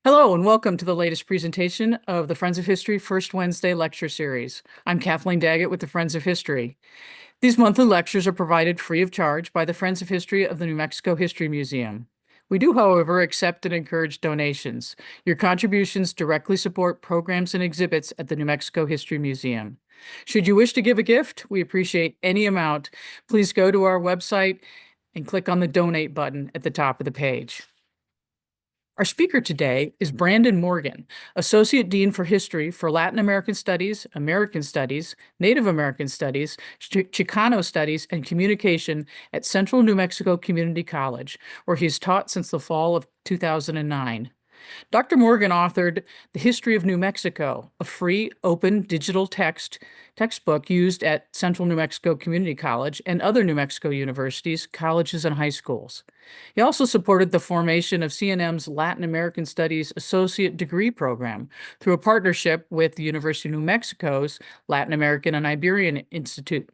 Hello and welcome to the latest presentation of the Friends of History First Wednesday Lecture Series. I'm Kathleen Daggett with the Friends of History. These monthly lectures are provided free of charge by the Friends of History of the New Mexico History Museum. We do, however, accept and encourage donations. Your contributions directly support programs and exhibits at the New Mexico History Museum. Should you wish to give a gift, we appreciate any amount. Please go to our website and click on the donate button at the top of the page. Our speaker today is Brandon Morgan, Associate Dean for History for Latin American Studies, Native American Studies, Chicano Studies, and Communication at Central New Mexico Community College, where he's taught since the fall of 2009. Dr. Morgan authored The History of New Mexico, a free, open, digital textbook used at Central New Mexico Community College and other New Mexico universities, colleges, and high schools. He also supported the formation of CNM's Latin American Studies Associate Degree Program through a partnership with the University of New Mexico's Latin American and Iberian Institute.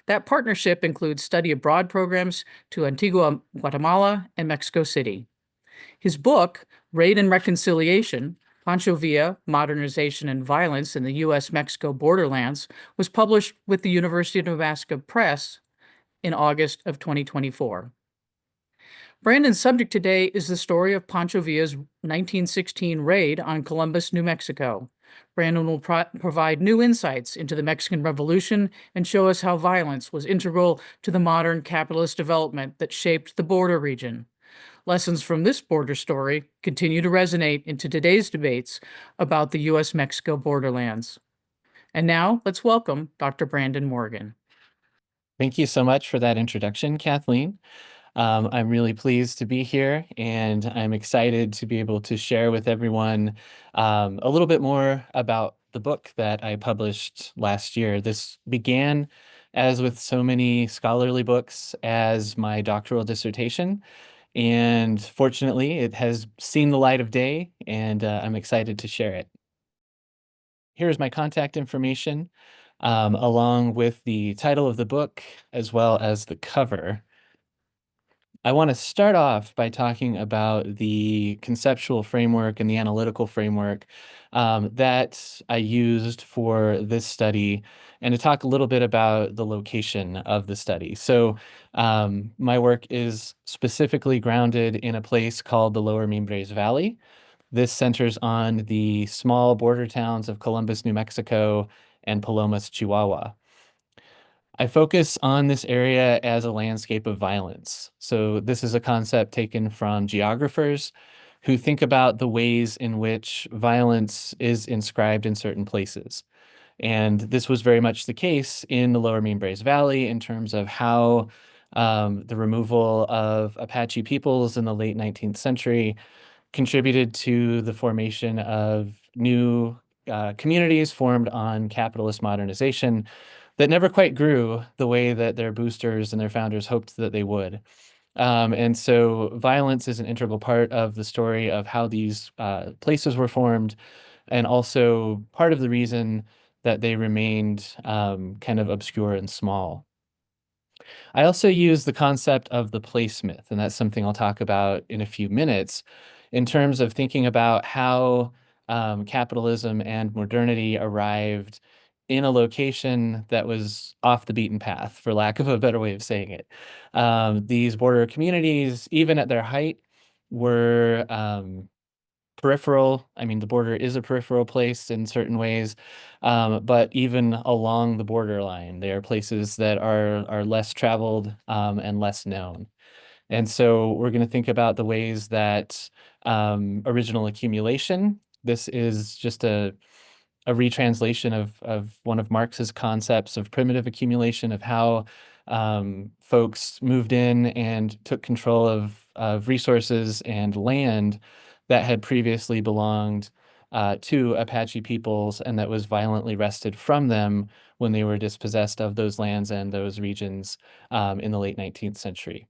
That partnership includes study abroad programs to Antigua, Guatemala, and Mexico City. His book, Raid and Reconciliation, Pancho Villa, Modernization and Violence in the U.S. Mexico Borderlands, was published with the University of Nebraska Press in August of 2024. Brandon's subject today is the story of Pancho Villa's 1916 raid on Columbus, New Mexico. Brandon will provide new insights into the Mexican Revolution and show us how violence was integral to the modern capitalist development that shaped the border region. Lessons from this border story continue to resonate into today's debates about the U.S. Mexico borderlands. And now let's welcome Dr. Brandon Morgan. Thank you so much for that introduction, Kathleen. I'm really pleased to be here, and I'm excited to be able to share with everyone a little bit more about the book that I published last year. This began, as with so many scholarly books, as my doctoral dissertation. And fortunately, it has seen the light of day, and I'm excited to share it. Here's my contact information, along with the title of the book, as well as the cover. I want to start off by talking about the conceptual framework and the analytical framework that I used for this study, and to talk a little bit about the location of the study. So my work is specifically grounded in a place called the Lower Mimbres Valley. This centers on the small border towns of Columbus, New Mexico, and Palomas, Chihuahua. I focus on this area as a landscape of violence. So this is a concept taken from geographers who think about the ways in which violence is inscribed in certain places. And this was very much the case in the Lower Mimbres Valley in terms of how the removal of Apache peoples in the late 19th century contributed to the formation of new communities formed on capitalist modernization that never quite grew the way that their boosters and their founders hoped that they would. And so violence is an integral part of the story of how these places were formed, and also part of the reason that they remained kind of obscure and small. I also use the concept of the place myth, and that's something I'll talk about in a few minutes, in terms of thinking about how capitalism and modernity arrived in a location that was off the beaten path, for lack of a better way of saying it. These border communities, even at their height, were peripheral. I mean, the border is a peripheral place in certain ways, but even along the borderline, there are places that are less traveled and less known. And so we're going to think about the ways that original accumulation, this is just a retranslation of one of Marx's concepts of primitive accumulation, of how folks moved in and took control of resources and land that had previously belonged to Apache peoples, and that was violently wrested from them when they were dispossessed of those lands and those regions in the late 19th century.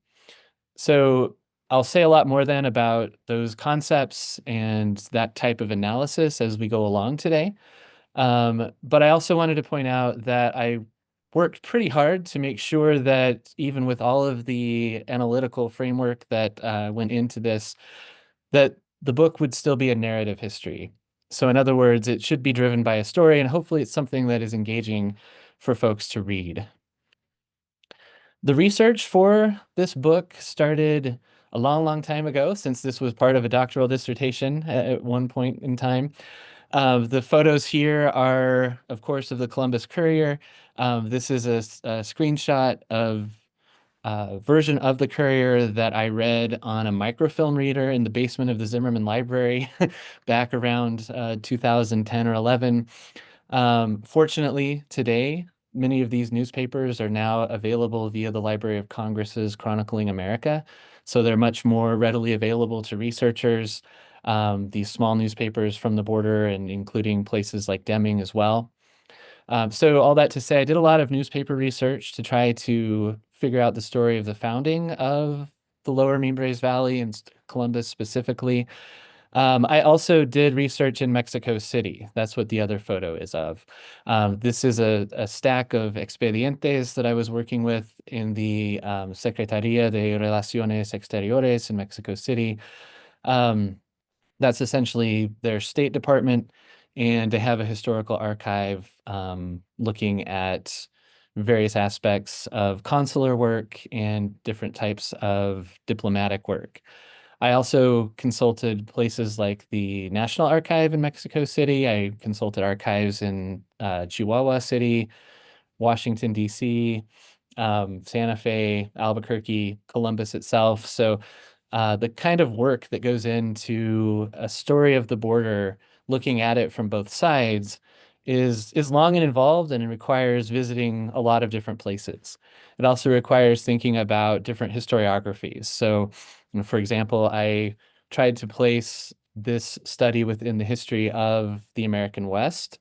So I'll say a lot more then about those concepts and that type of analysis as we go along today. But I also wanted to point out that I worked pretty hard to make sure that even with all of the analytical framework that went into this, that the book would still be a narrative history. So in other words, it should be driven by a story, and hopefully it's something that is engaging for folks to read. The research for this book started a long, long time ago, since this was part of a doctoral dissertation at one point in time. The photos here are, of course, of the Columbus Courier. This is a screenshot of a version of the Courier that I read on a microfilm reader in the basement of the Zimmerman Library back around 2010 or 11. Fortunately, today, many of these newspapers are now available via the Library of Congress's Chronicling America. So they're much more readily available to researchers, these small newspapers from the border and including places like Deming as well. So all that to say, I did a lot of newspaper research to try to figure out the story of the founding of the Lower Mimbres Valley and Columbus specifically. I also did research in Mexico City. That's what the other photo is of. This is a stack of expedientes that I was working with in the Secretaría de Relaciones Exteriores in Mexico City. That's essentially their State Department, and they have a historical archive looking at various aspects of consular work and different types of diplomatic work. I also consulted places like the National Archive in Mexico City. I consulted archives in Chihuahua City, Washington, D.C., Santa Fe, Albuquerque, Columbus itself. So the kind of work that goes into a story of the border, looking at it from both sides, is long and involved, and it requires visiting a lot of different places. It also requires thinking about different historiographies. So, for example, I tried to place this study within the history of the American West,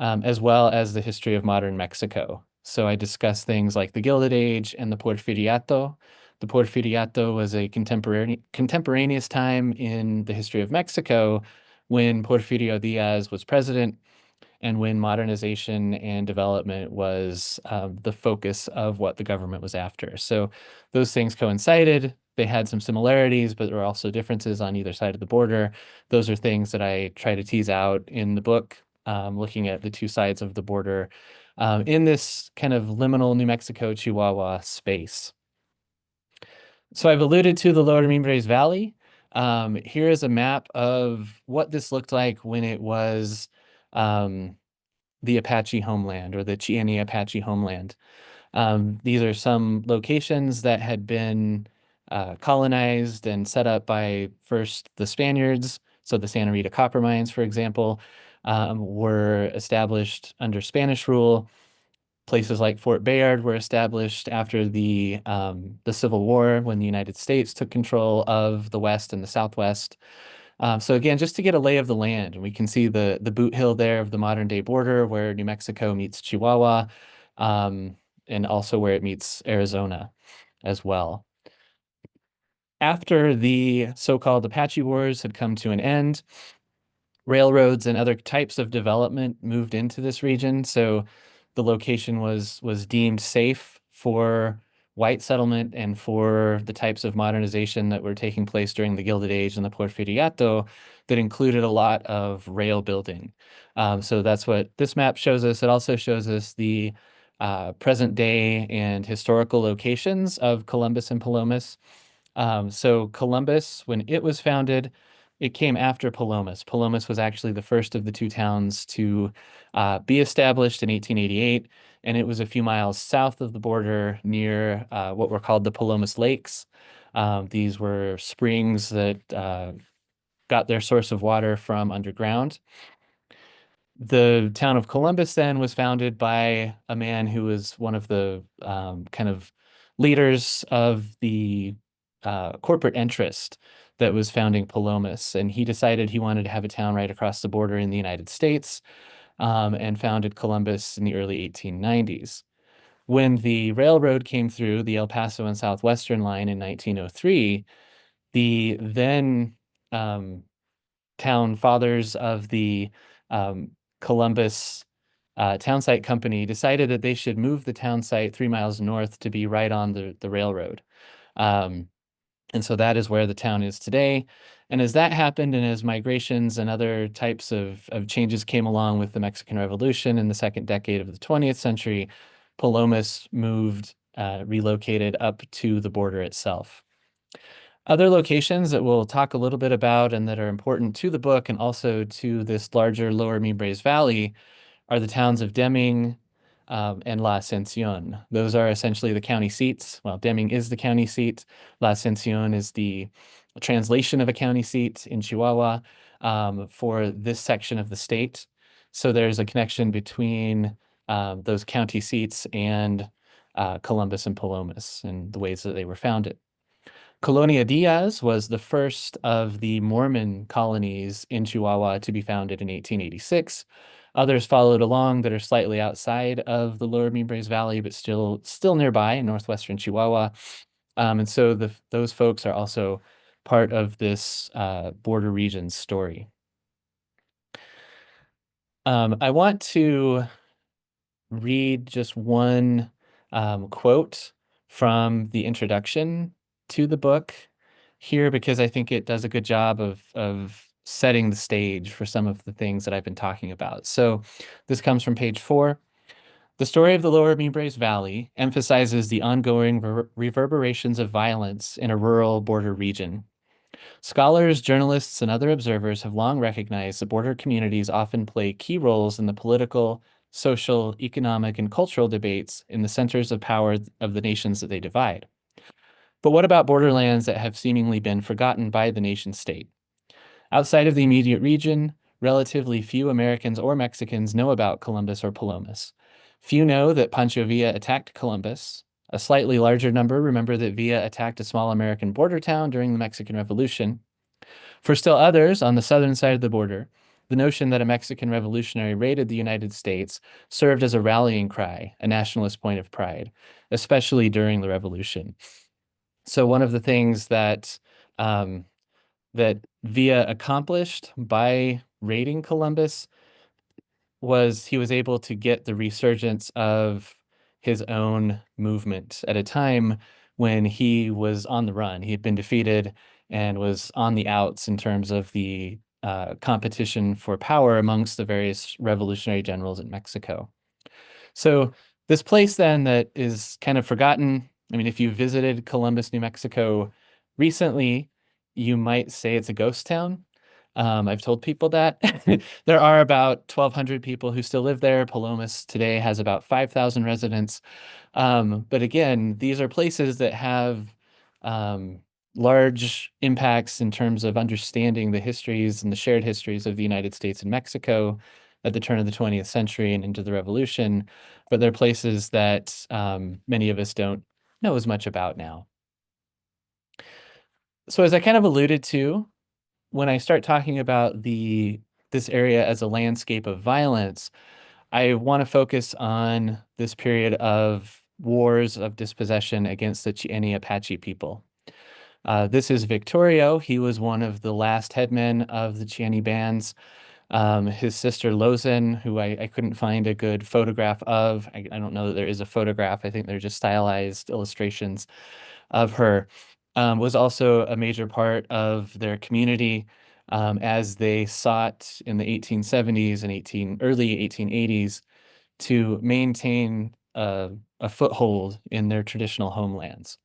as well as the history of modern Mexico. So I discussed things like the Gilded Age and the Porfiriato. The Porfiriato was a contemporaneous time in the history of Mexico when Porfirio Diaz was president and when modernization and development was the focus of what the government was after. So those things coincided. They had some similarities, but there were also differences on either side of the border. Those are things that I try to tease out in the book, looking at the two sides of the border in this kind of liminal New Mexico, Chihuahua space. So I've alluded to the Lower Mimbres Valley. Here is a map of what this looked like when it was the Apache homeland, or the Chicana Apache homeland. These are some locations that had been colonized and set up by first the Spaniards. So the Santa Rita copper mines, for example, were established under Spanish rule. Places like Fort Bayard were established after the Civil War, when the United States took control of the West and the Southwest. So again, just to get a lay of the land, and we can see the boot hill there of the modern day border where New Mexico meets Chihuahua, and also where it meets Arizona as well. After the so-called Apache Wars had come to an end, railroads and other types of development moved into this region. So the location was deemed safe for white settlement and for the types of modernization that were taking place during the Gilded Age and the Porfiriato that included a lot of rail building. So that's what this map shows us. It also shows us the present day and historical locations of Columbus and Palomas. So Columbus, when it was founded, it came after Palomas. Palomas was actually the first of the two towns to be established in 1888, and it was a few miles south of the border near what were called the Palomas Lakes. These were springs that got their source of water from underground. The town of Columbus then was founded by a man who was one of the kind of leaders of the corporate interest that was founding Palomas. And he decided he wanted to have a town right across the border in the United States, and founded Columbus in the early 1890s. When the railroad came through, the El Paso and Southwestern line in 1903, the then town fathers of the Columbus town site company decided that they should move the town site 3 miles north to be right on the railroad. And so that is where the town is today. And as that happened, and as migrations and other types of changes came along with the Mexican Revolution in the second decade of the 20th century, Palomas relocated up to the border itself. Other locations that we'll talk a little bit about and that are important to the book and also to this larger Lower Mimbres Valley are the towns of Deming and La Ascension. Those are essentially the county seats. Well, Deming is the county seat. La Ascension is the translation of a county seat in Chihuahua for this section of the state. So there's a connection between those county seats and Columbus and Palomas and the ways that they were founded. Colonia Diaz was the first of the Mormon colonies in Chihuahua to be founded in 1886. Others followed along that are slightly outside of the Lower Mimbres Valley, but still nearby in northwestern Chihuahua. And so those folks are also part of this border region story. I want to read just one quote from the introduction to the book here because I think it does a good job of setting the stage for some of the things that I've been talking about. So this comes from page 4. The story of the Lower Mimbres Valley emphasizes the ongoing reverberations of violence in a rural border region. Scholars, journalists, and other observers have long recognized that border communities often play key roles in the political, social, economic, and cultural debates in the centers of power of the nations that they divide. But what about borderlands that have seemingly been forgotten by the nation state? Outside of the immediate region, relatively few Americans or Mexicans know about Columbus or Palomas. Few know that Pancho Villa attacked Columbus. A slightly larger number remember that Villa attacked a small American border town during the Mexican Revolution. For still others, on the southern side of the border, the notion that a Mexican revolutionary raided the United States served as a rallying cry, a nationalist point of pride, especially during the Revolution. So one of the things that that Villa accomplished by raiding Columbus was he was able to get the resurgence of his own movement at a time when he was on the run. He had been defeated and was on the outs in terms of the competition for power amongst the various revolutionary generals in Mexico. So this place then that is kind of forgotten. I mean, if you visited Columbus, New Mexico recently, you might say it's a ghost town. I've told people that. There are about 1,200 people who still live there. Palomas today has about 5,000 residents. But again, these are places that have large impacts in terms of understanding the histories and the shared histories of the United States and Mexico at the turn of the 20th century and into the Revolution. But they're places that many of us don't know as much about now. So as I kind of alluded to, when I start talking about this area as a landscape of violence, I want to focus on this period of wars of dispossession against the Chicana Apache people. This is Victorio. He was one of the last headmen of the Chicana bands. His sister Lozen, who I couldn't find a good photograph of. I don't know that there is a photograph. I think they're just stylized illustrations of her, was also a major part of their community as they sought in the 1870s and early 1880s to maintain a foothold in their traditional homelands.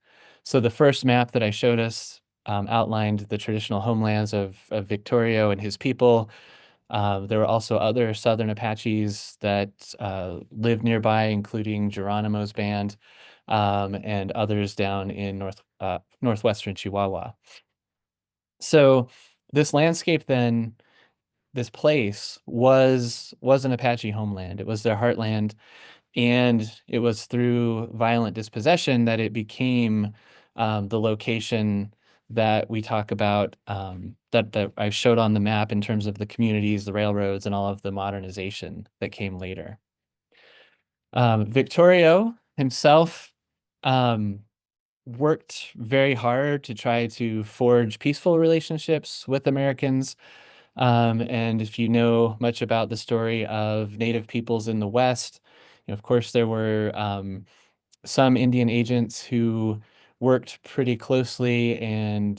So the first map that I showed us outlined the traditional homelands of Victorio and his people. There were also other Southern Apaches that lived nearby, including Geronimo's band and others down in northwestern Chihuahua. So this landscape then, this place was an Apache homeland. It was their heartland, and it was through violent dispossession that it became the location that we talk about that I showed on the map in terms of the communities, the railroads, and all of the modernization that came later. Victorio himself worked very hard to try to forge peaceful relationships with Americans. And if you know much about the story of Native peoples in the West, of course, there were some Indian agents who worked pretty closely and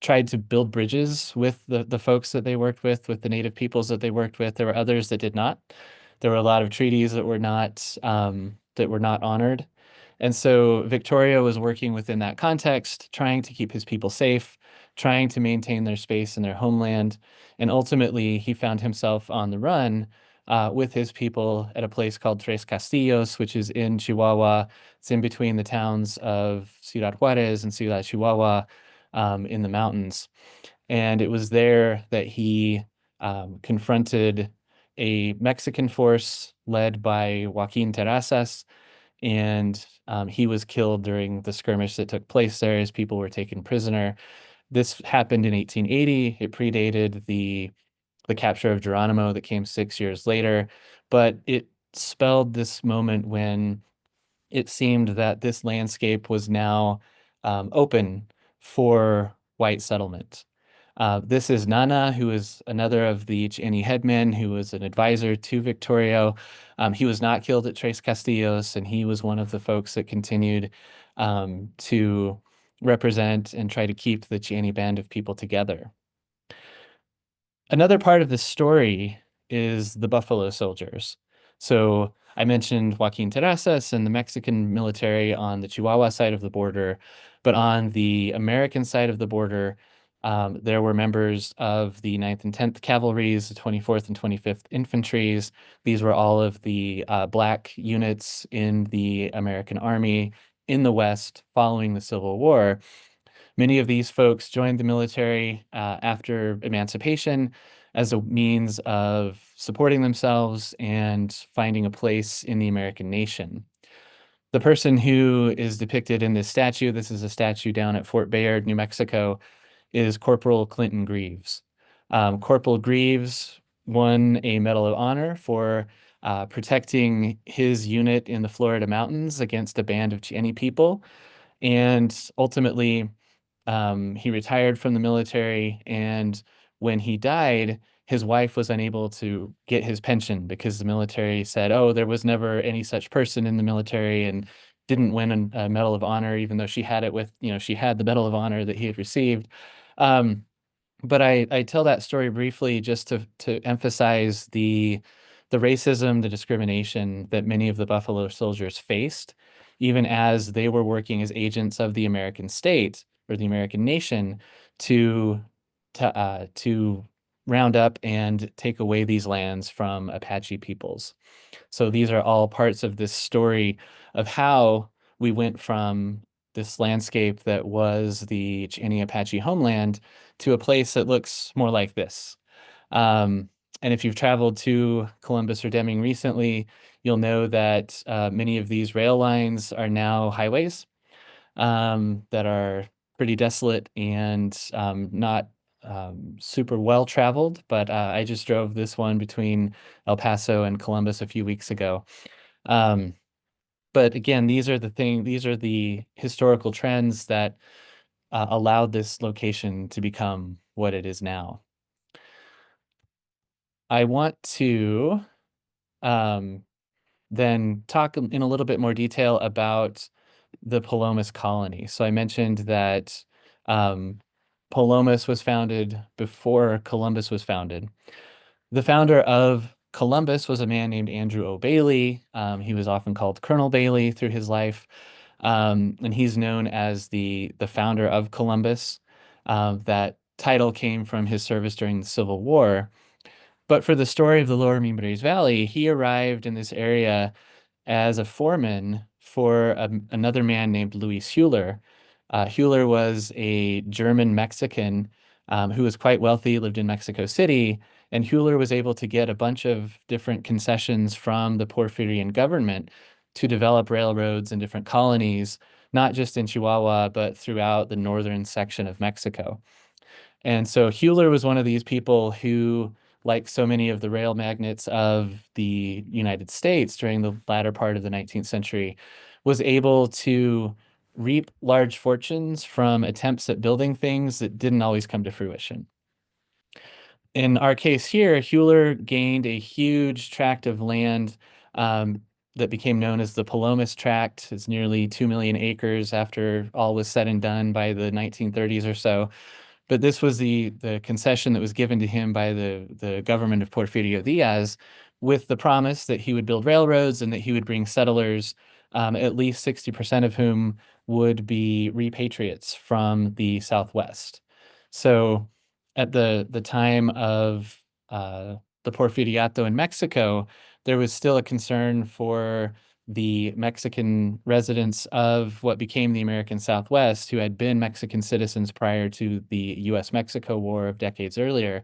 tried to build bridges with the folks that they worked with the native peoples that they worked with. There were others that did not. There were a lot of treaties that were not honored. And so Victoria was working within that context, trying to keep his people safe, trying to maintain their space and their homeland. And ultimately, he found himself on the run with his people at a place called Tres Castillos, which is in Chihuahua. It's in between the towns of Ciudad Juarez and Ciudad Chihuahua in the mountains. And it was there that he confronted a Mexican force led by Joaquin Terrazas, and he was killed during the skirmish that took place there as people were taken prisoner. This happened in 1880. It predated the capture of Geronimo that came 6 years later, but it spelled this moment when it seemed that this landscape was now open for white settlement. This is Nana, who is another of the Chani headmen, who was an advisor to Victorio. He was not killed at Tres Castillos, and he was one of the folks that continued to represent and try to keep the Chani band of people together. Another part of this story is the Buffalo Soldiers. So I mentioned Joaquin Terrazas and the Mexican military on the Chihuahua side of the border, but on the American side of the border, there were members of the 9th and 10th Cavalries, the 24th and 25th Infantries. These were all of the Black units in the American Army in the West following the Civil War. Many of these folks joined the military after emancipation as a means of supporting themselves and finding a place in the American nation. The person who is depicted in this statue, this is a statue down at Fort Bayard, New Mexico, is Corporal Clinton Greaves. Corporal Greaves won a Medal of Honor for protecting his unit in the Florida mountains against a band of Chani people. And ultimately, he retired from the military, and when he died, his wife was unable to get his pension because the military said, oh, there was never any such person in the military, and didn't win a Medal of Honor, even though she had it with, she had the Medal of Honor that he had received. But I tell that story briefly just to emphasize the racism, the discrimination that many of the Buffalo Soldiers faced, even as they were working as agents of the American state or the American nation to round up and take away these lands from Apache peoples. So these are all parts of this story of how we went from this landscape that was the Chani Apache homeland to a place that looks more like this. And if you've traveled to Columbus or Deming recently, you'll know that many of these rail lines are now highways that are pretty desolate and not super well traveled. But I just drove this one between El Paso and Columbus a few weeks ago. But again, these are the historical trends that allowed this location to become what it is now. I want to then talk in a little bit more detail about the Palomas colony. So I mentioned that Palomas was founded before Columbus was founded. The founder of Columbus was a man named Andrew O. Bailey. He was often called Colonel Bailey through his life. And he's known as the founder of Columbus. That title came from his service during the Civil War. But for the story of the Lower Mimbres Valley, he arrived in this area as a foreman for another man named Luis Heuler. Heuler was a German Mexican who was quite wealthy, lived in Mexico City, and Heuler was able to get a bunch of different concessions from the Porfirian government to develop railroads in different colonies, not just in Chihuahua, but throughout the northern section of Mexico. And so Heuler was one of these people who, like so many of the rail magnates of the United States during the latter part of the 19th century, was able to reap large fortunes from attempts at building things that didn't always come to fruition. In our case here, Heuler gained a huge tract of land that became known as the Palomas Tract. It's nearly 2 million acres after all was said and done by the 1930s or so. But this was the concession that was given to him by the government of Porfirio Diaz, with the promise that he would build railroads and that he would bring settlers, at least 60% of whom would be repatriates from the Southwest. So at the time of the Porfiriato in Mexico, there was still a concern for the Mexican residents of what became the American Southwest, who had been Mexican citizens prior to the U.S. Mexico War of decades earlier.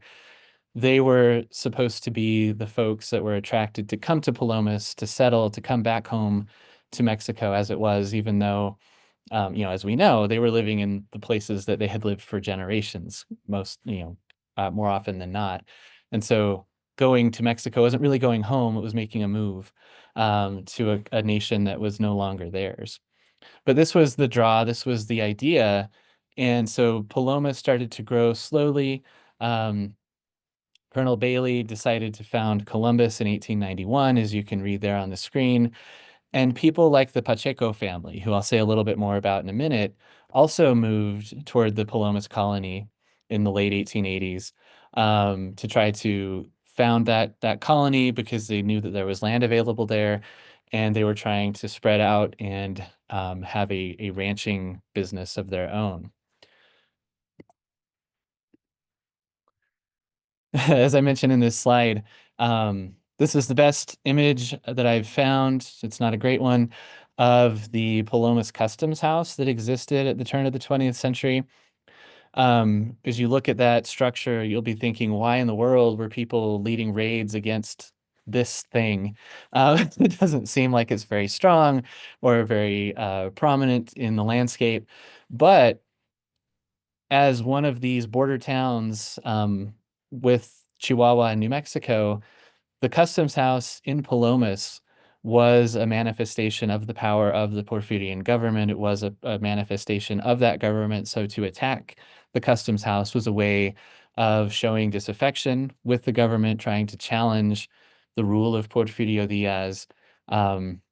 They were supposed to be the folks that were attracted to come to Palomas, to settle, to come back home to Mexico as it was, even though, as we know, they were living in the places that they had lived for generations, more often than not. And so going to Mexico wasn't really going home, it was making a move to a nation that was no longer theirs. But this was the draw, this was the idea. And so Paloma started to grow slowly. Um, Colonel Bailey decided to found Columbus in 1891, as you can read there on the screen. And people like the Pacheco family, who I'll say a little bit more about in a minute, also moved toward the Palomas colony in the late 1880s, to try to found that colony because they knew that there was land available there, and they were trying to spread out and have a ranching business of their own. As I mentioned in this slide, this is the best image that I've found. It's not a great one, of the Palomas Customs House that existed at the turn of the 20th century. As you look at that structure, you'll be thinking, why in the world were people leading raids against this thing? It doesn't seem like it's very strong or very prominent in the landscape. But as one of these border towns with Chihuahua and New Mexico, the Customs House in Palomas was a manifestation of the power of the Porfirian government. It was a manifestation of that government. So to attack the Customs House was a way of showing disaffection with the government, trying to challenge the rule of Porfirio Diaz. Um,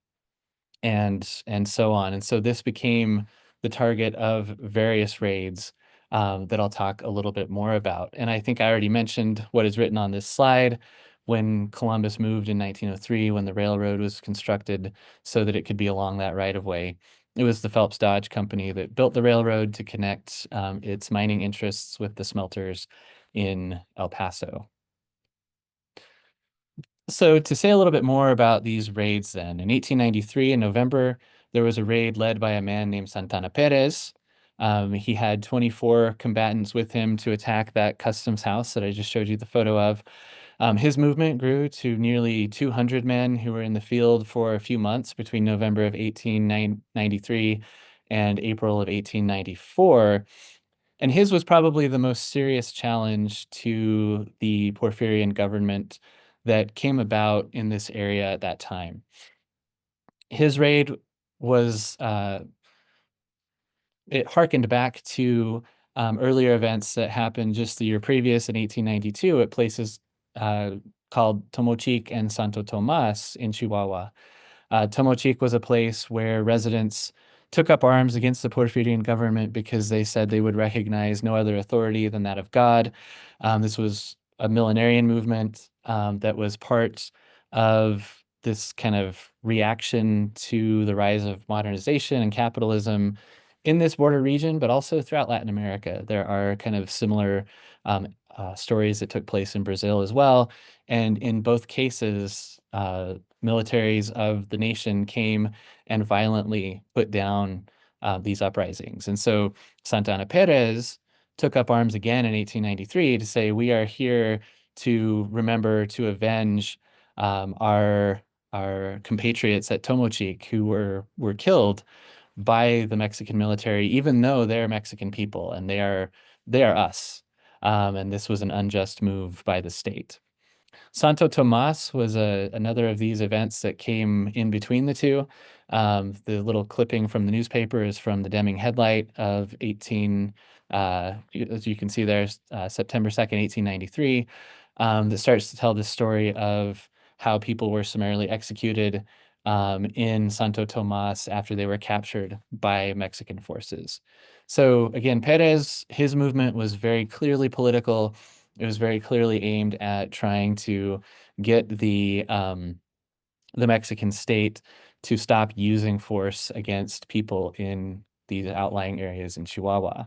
and so on. And so this became the target of various raids that I'll talk a little bit more about. And I think I already mentioned what is written on this slide. When Columbus moved in 1903, when the railroad was constructed so that it could be along that right of way, it was the Phelps Dodge Company that built the railroad to connect its mining interests with the smelters in El Paso. So to say a little bit more about these raids then, in 1893 in November, there was a raid led by a man named Santana Perez. He had 24 combatants with him to attack that customs house that I just showed you the photo of. His movement grew to nearly 200 men who were in the field for a few months between November of 1893 and April of 1894. And his was probably the most serious challenge to the Porfirian government that came about in this area at that time. His raid was, it harkened back to earlier events that happened just the year previous in 1892 at places called Tomochic and Santo Tomas in Chihuahua. Tomochic was a place where residents took up arms against the Porfirian government because they said they would recognize no other authority than that of God. This was a millenarian movement that was part of this kind of reaction to the rise of modernization and capitalism in this border region, but also throughout Latin America. There are kind of similar stories that took place in Brazil as well. And in both cases, militaries of the nation came and violently put down these uprisings. And so Santana Perez took up arms again in 1893 to say, we are here to remember, to avenge our compatriots at Tomochic who were killed by the Mexican military, even though they're Mexican people and they are us. And this was an unjust move by the state. Santo Tomas was another of these events that came in between the two. The little clipping from the newspaper is from the Deming Headlight of as you can see there, September 2nd, 1893, that starts to tell the story of how people were summarily executed in Santo Tomas after they were captured by Mexican forces. So again, Perez, his movement was very clearly political. It was very clearly aimed at trying to get the Mexican state to stop using force against people in these outlying areas in Chihuahua.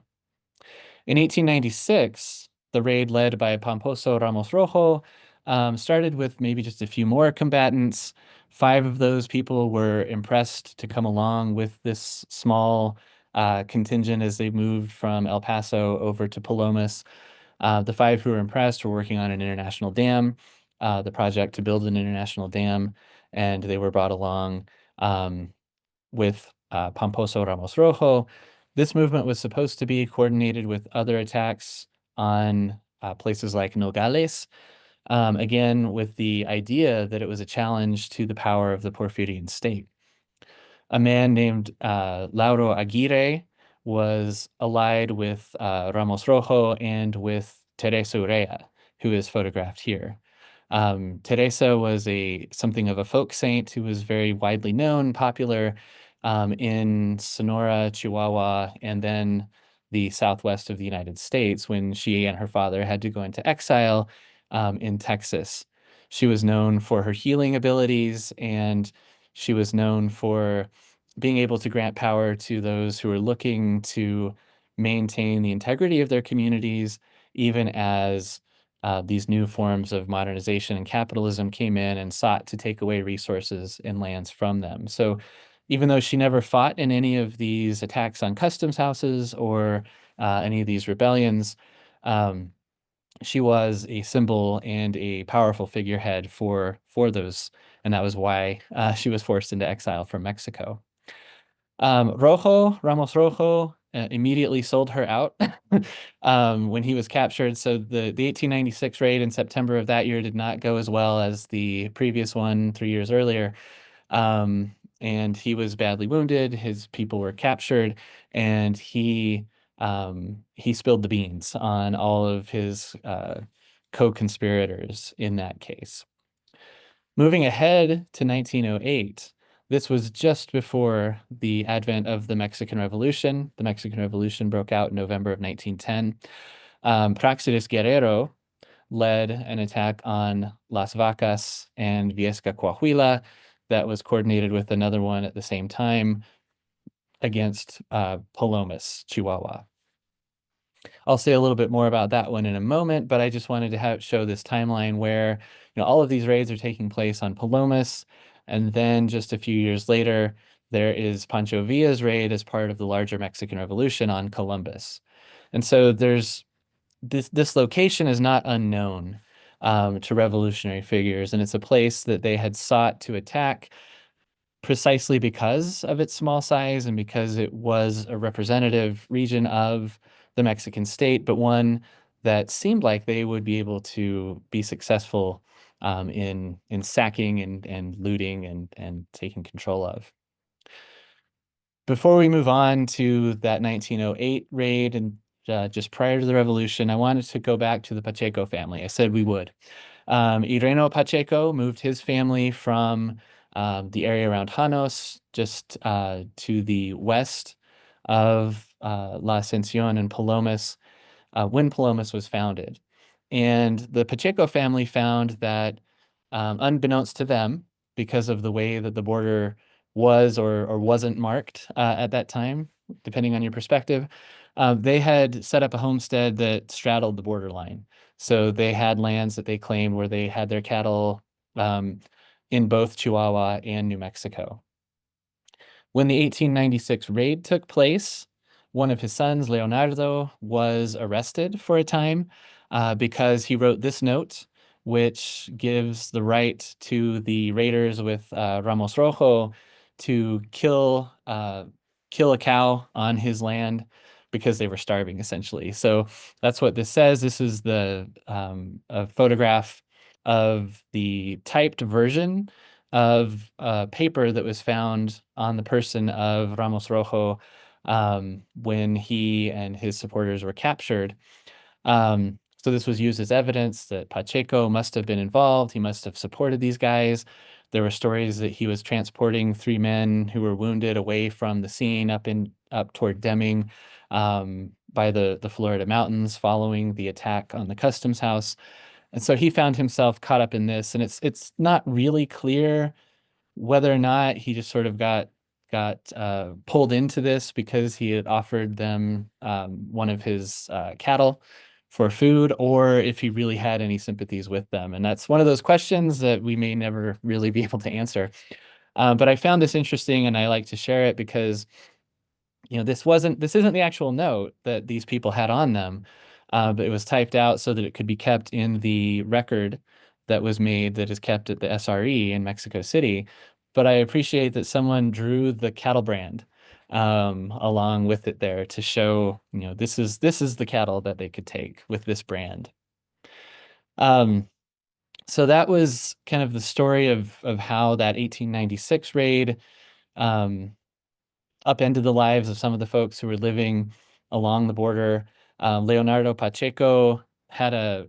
In 1896, the raid led by Pomposo Ramos Rojo started with maybe just a few more combatants. 5 of those people were impressed to come along with this small contingent as they moved from El Paso over to Palomas. The 5 who were impressed were working on an international dam, the project to build an international dam, and they were brought along with Pomposo Ramos Rojo. This movement was supposed to be coordinated with other attacks on places like Nogales, again, with the idea that it was a challenge to the power of the Porfirian state. A man named Lauro Aguirre was allied with Ramos Rojo and with Teresa Urrea, who is photographed here. Teresa was something of a folk saint who was very widely known, popular in Sonora, Chihuahua, and then the southwest of the United States when she and her father had to go into exile in Texas. She was known for her healing abilities, and she was known for being able to grant power to those who are looking to maintain the integrity of their communities, even as these new forms of modernization and capitalism came in and sought to take away resources and lands from them. So even though she never fought in any of these attacks on customs houses or any of these rebellions, she was a symbol and a powerful figurehead for those, and that was why she was forced into exile from Mexico. Ramos Rojo, immediately sold her out when he was captured. So the 1896 raid in September of that year did not go as well as the previous one 3 years earlier. And he was badly wounded. His people were captured, and he spilled the beans on all of his co-conspirators in that case. Moving ahead to 1908, this was just before the advent of the Mexican Revolution. The Mexican Revolution broke out in November of 1910. Praxedis Guerrero led an attack on Las Vacas and Viesca Coahuila that was coordinated with another one at the same time against Palomas, Chihuahua. I'll say a little bit more about that one in a moment, but I just wanted to show this timeline where all of these raids are taking place on Palomas, and then just a few years later, there is Pancho Villa's raid as part of the larger Mexican Revolution on Columbus. And so there's this location is not unknown to revolutionary figures, and it's a place that they had sought to attack precisely because of its small size and because it was a representative region of the Mexican state, but one that seemed like they would be able to be successful in sacking and looting and taking control of. Before we move on to that 1908 raid and just prior to the revolution, I wanted to go back to the Pacheco family. I said we would. Ireno Pacheco moved his family from the area around Janos, just to the west of La Ascensión and Palomas, when Palomas was founded. And the Pacheco family found that, unbeknownst to them, because of the way that the border was or wasn't marked at that time, depending on your perspective, they had set up a homestead that straddled the borderline. So they had lands that they claimed where they had their cattle in both Chihuahua and New Mexico. When the 1896 raid took place, one of his sons, Leonardo, was arrested for a time because he wrote this note, which gives the right to the raiders with Ramos Rojo to kill a cow on his land because they were starving, essentially. So that's what this says. This is a photograph of the typed version of paper that was found on the person of Ramos Rojo when he and his supporters were captured. So this was used as evidence that Pacheco must have been involved. He must have supported these guys. There were stories that he was transporting 3 men who were wounded away from the scene up toward Deming, by the Florida mountains following the attack on the customs house. And so he found himself caught up in this, and it's not really clear whether or not he just sort of got pulled into this because he had offered them one of his cattle for food, or if he really had any sympathies with them. And that's one of those questions that we may never really be able to answer. But I found this interesting, and I like to share it because this isn't the actual note that these people had on them, but it was typed out so that it could be kept in the record that was made that is kept at the SRE in Mexico City. But I appreciate that someone drew the cattle brand along with it there to show, this is the cattle that they could take with this brand. So that was kind of the story of how that 1896 raid upended the lives of some of the folks who were living along the border. Leonardo Pacheco had a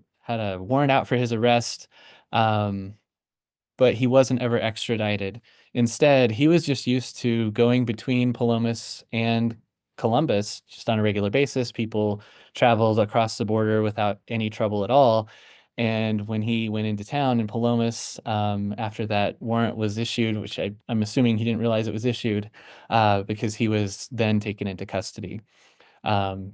warrant out for his arrest, but he wasn't ever extradited. Instead, he was just used to going between Palomas and Columbus just on a regular basis. People traveled across the border without any trouble at all. And when he went into town in Palomas, after that warrant was issued, which I'm assuming he didn't realize it was issued, because he was then taken into custody,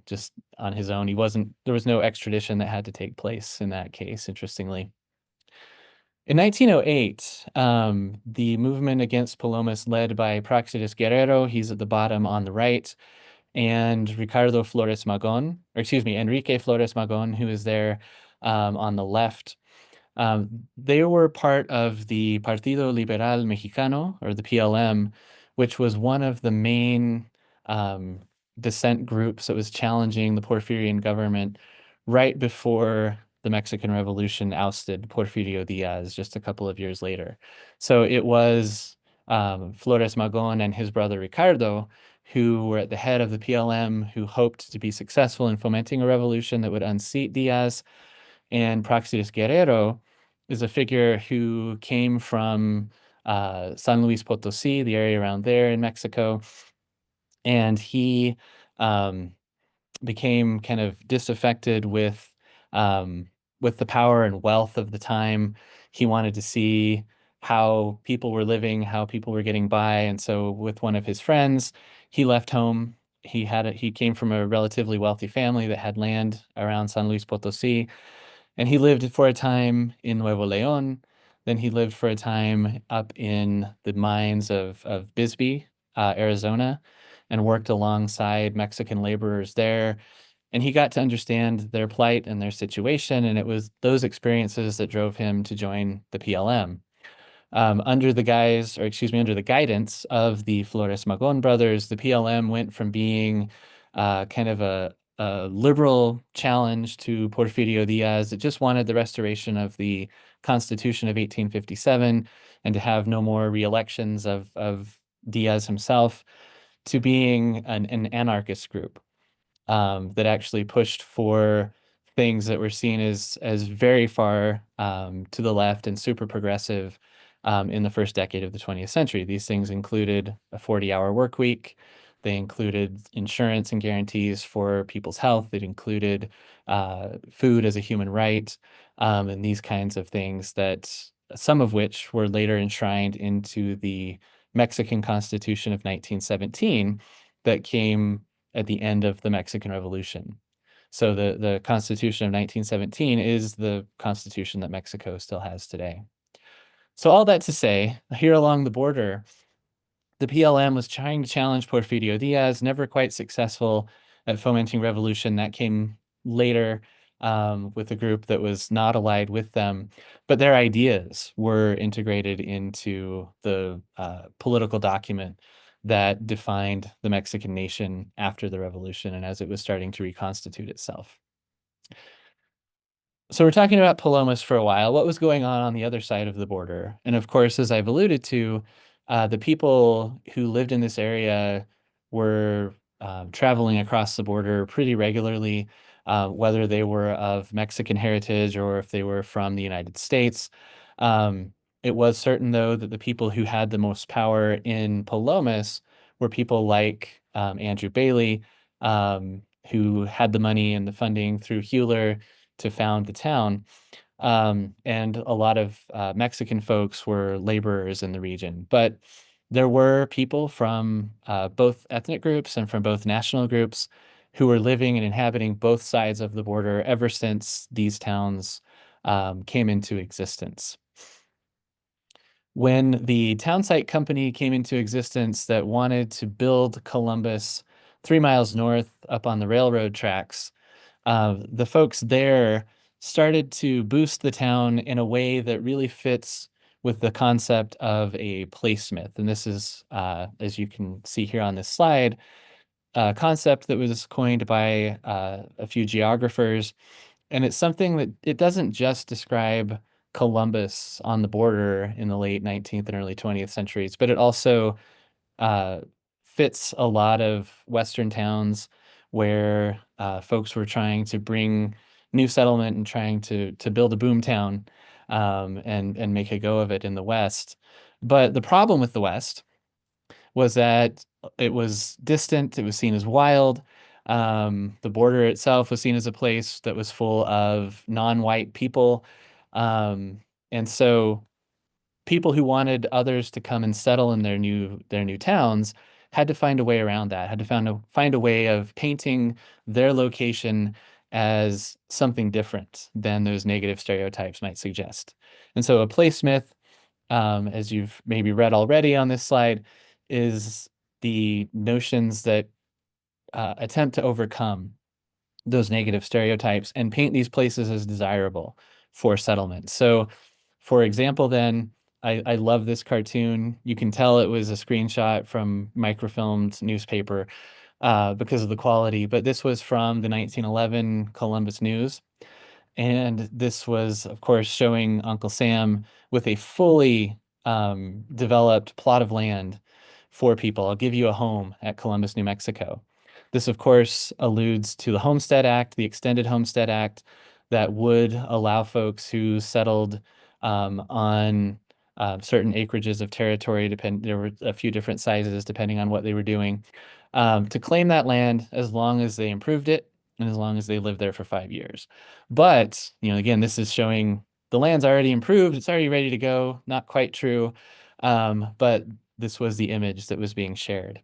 just on his own. There was no extradition that had to take place in that case, interestingly. In 1908, the movement against Palomas led by Praxedis Guerrero, he's at the bottom on the right, and Ricardo Flores Magon, or excuse me, Enrique Flores Magon, who is there on the left. They were part of the Partido Liberal Mexicano, or the PLM, which was one of the main dissent groups that was challenging the Porfirian government right before the Mexican Revolution ousted Porfirio Diaz just a couple of years later. So it was Flores Magon and his brother Ricardo who were at the head of the PLM, who hoped to be successful in fomenting a revolution that would unseat Diaz. And Praxedis Guerrero is a figure who came from San Luis Potosí, the area around there in Mexico. And he became kind of disaffected with the power and wealth of the time. He wanted to see how people were living, how people were getting by. And so with one of his friends, he left home. He came from a relatively wealthy family that had land around San Luis Potosí. And he lived for a time in Nuevo León. Then he lived for a time up in the mines of Bisbee, Arizona, and worked alongside Mexican laborers there. And he got to understand their plight and their situation. And it was those experiences that drove him to join the PLM. Under the guidance of the Flores Magon brothers, the PLM went from being kind of a liberal challenge to Porfirio Diaz that just wanted the restoration of the Constitution of 1857 and to have no more re-elections of Diaz himself, to being an anarchist group that actually pushed for things that were seen as very far to the left and super progressive in the first decade of the 20th century. These things included a 40-hour work week. They included insurance and guarantees for people's health. It included food as a human right, and these kinds of things, that some of which were later enshrined into the Mexican Constitution of 1917 that came at the end of the Mexican Revolution. So the Constitution of 1917 is the Constitution that Mexico still has today. So all that to say, here along the border, the PLM was trying to challenge Porfirio Diaz, never quite successful at fomenting revolution. That came later with a group that was not allied with them, but their ideas were integrated into the political document that defined the Mexican nation after the revolution and as it was starting to reconstitute itself. So we're talking about Palomas for a while. What was going on the other side of the border? And of course, as I've alluded to, the people who lived in this area were traveling across the border pretty regularly, whether they were of Mexican heritage or if they were from the United States. It was certain, though, that the people who had the most power in Palomas were people like Andrew Bailey, who had the money and the funding through Hewler to found the town. And a lot of Mexican folks were laborers in the region. But there were people from both ethnic groups and from both national groups who were living and inhabiting both sides of the border ever since these towns came into existence. When the townsite company came into existence that wanted to build Columbus 3 miles north up on the railroad tracks, the folks there started to boost the town in a way that really fits with the concept of a placemith. And this is, as you can see here on this slide, a concept that was coined by a few geographers. And it's something that it doesn't just describe Columbus on the border in the late 19th and early 20th centuries, but it also uh, fits a lot of Western towns where folks were trying to bring new settlement and trying to build a boom town and make a go of it in the West. But the problem with the West was that it was distant, it was seen as wild. The border itself was seen as a place that was full of non-white people. Um, and so people who wanted others to come and settle in their new towns had to find a way around that, had to find a way of painting their location as something different than those negative stereotypes might suggest. And so a placemyth, as you've maybe read already on this slide, is the notions that attempt to overcome those negative stereotypes and paint these places as desirable for settlement. So, for example, then, I love this cartoon. You can tell it was a screenshot from microfilmed newspaper because of the quality, but this was from the 1911 Columbus News. And this was, of course, showing Uncle Sam with a fully developed plot of land for people. I'll give you a home at Columbus, New Mexico. This, of course, alludes to the Homestead Act, the extended Homestead Act, that would allow folks who settled on certain acreages of territory. There were a few different sizes depending on what they were doing, to claim that land as long as they improved it and as long as they lived there for 5 years. But, again, this is showing the land's already improved. It's already ready to go. Not quite true. But this was the image that was being shared.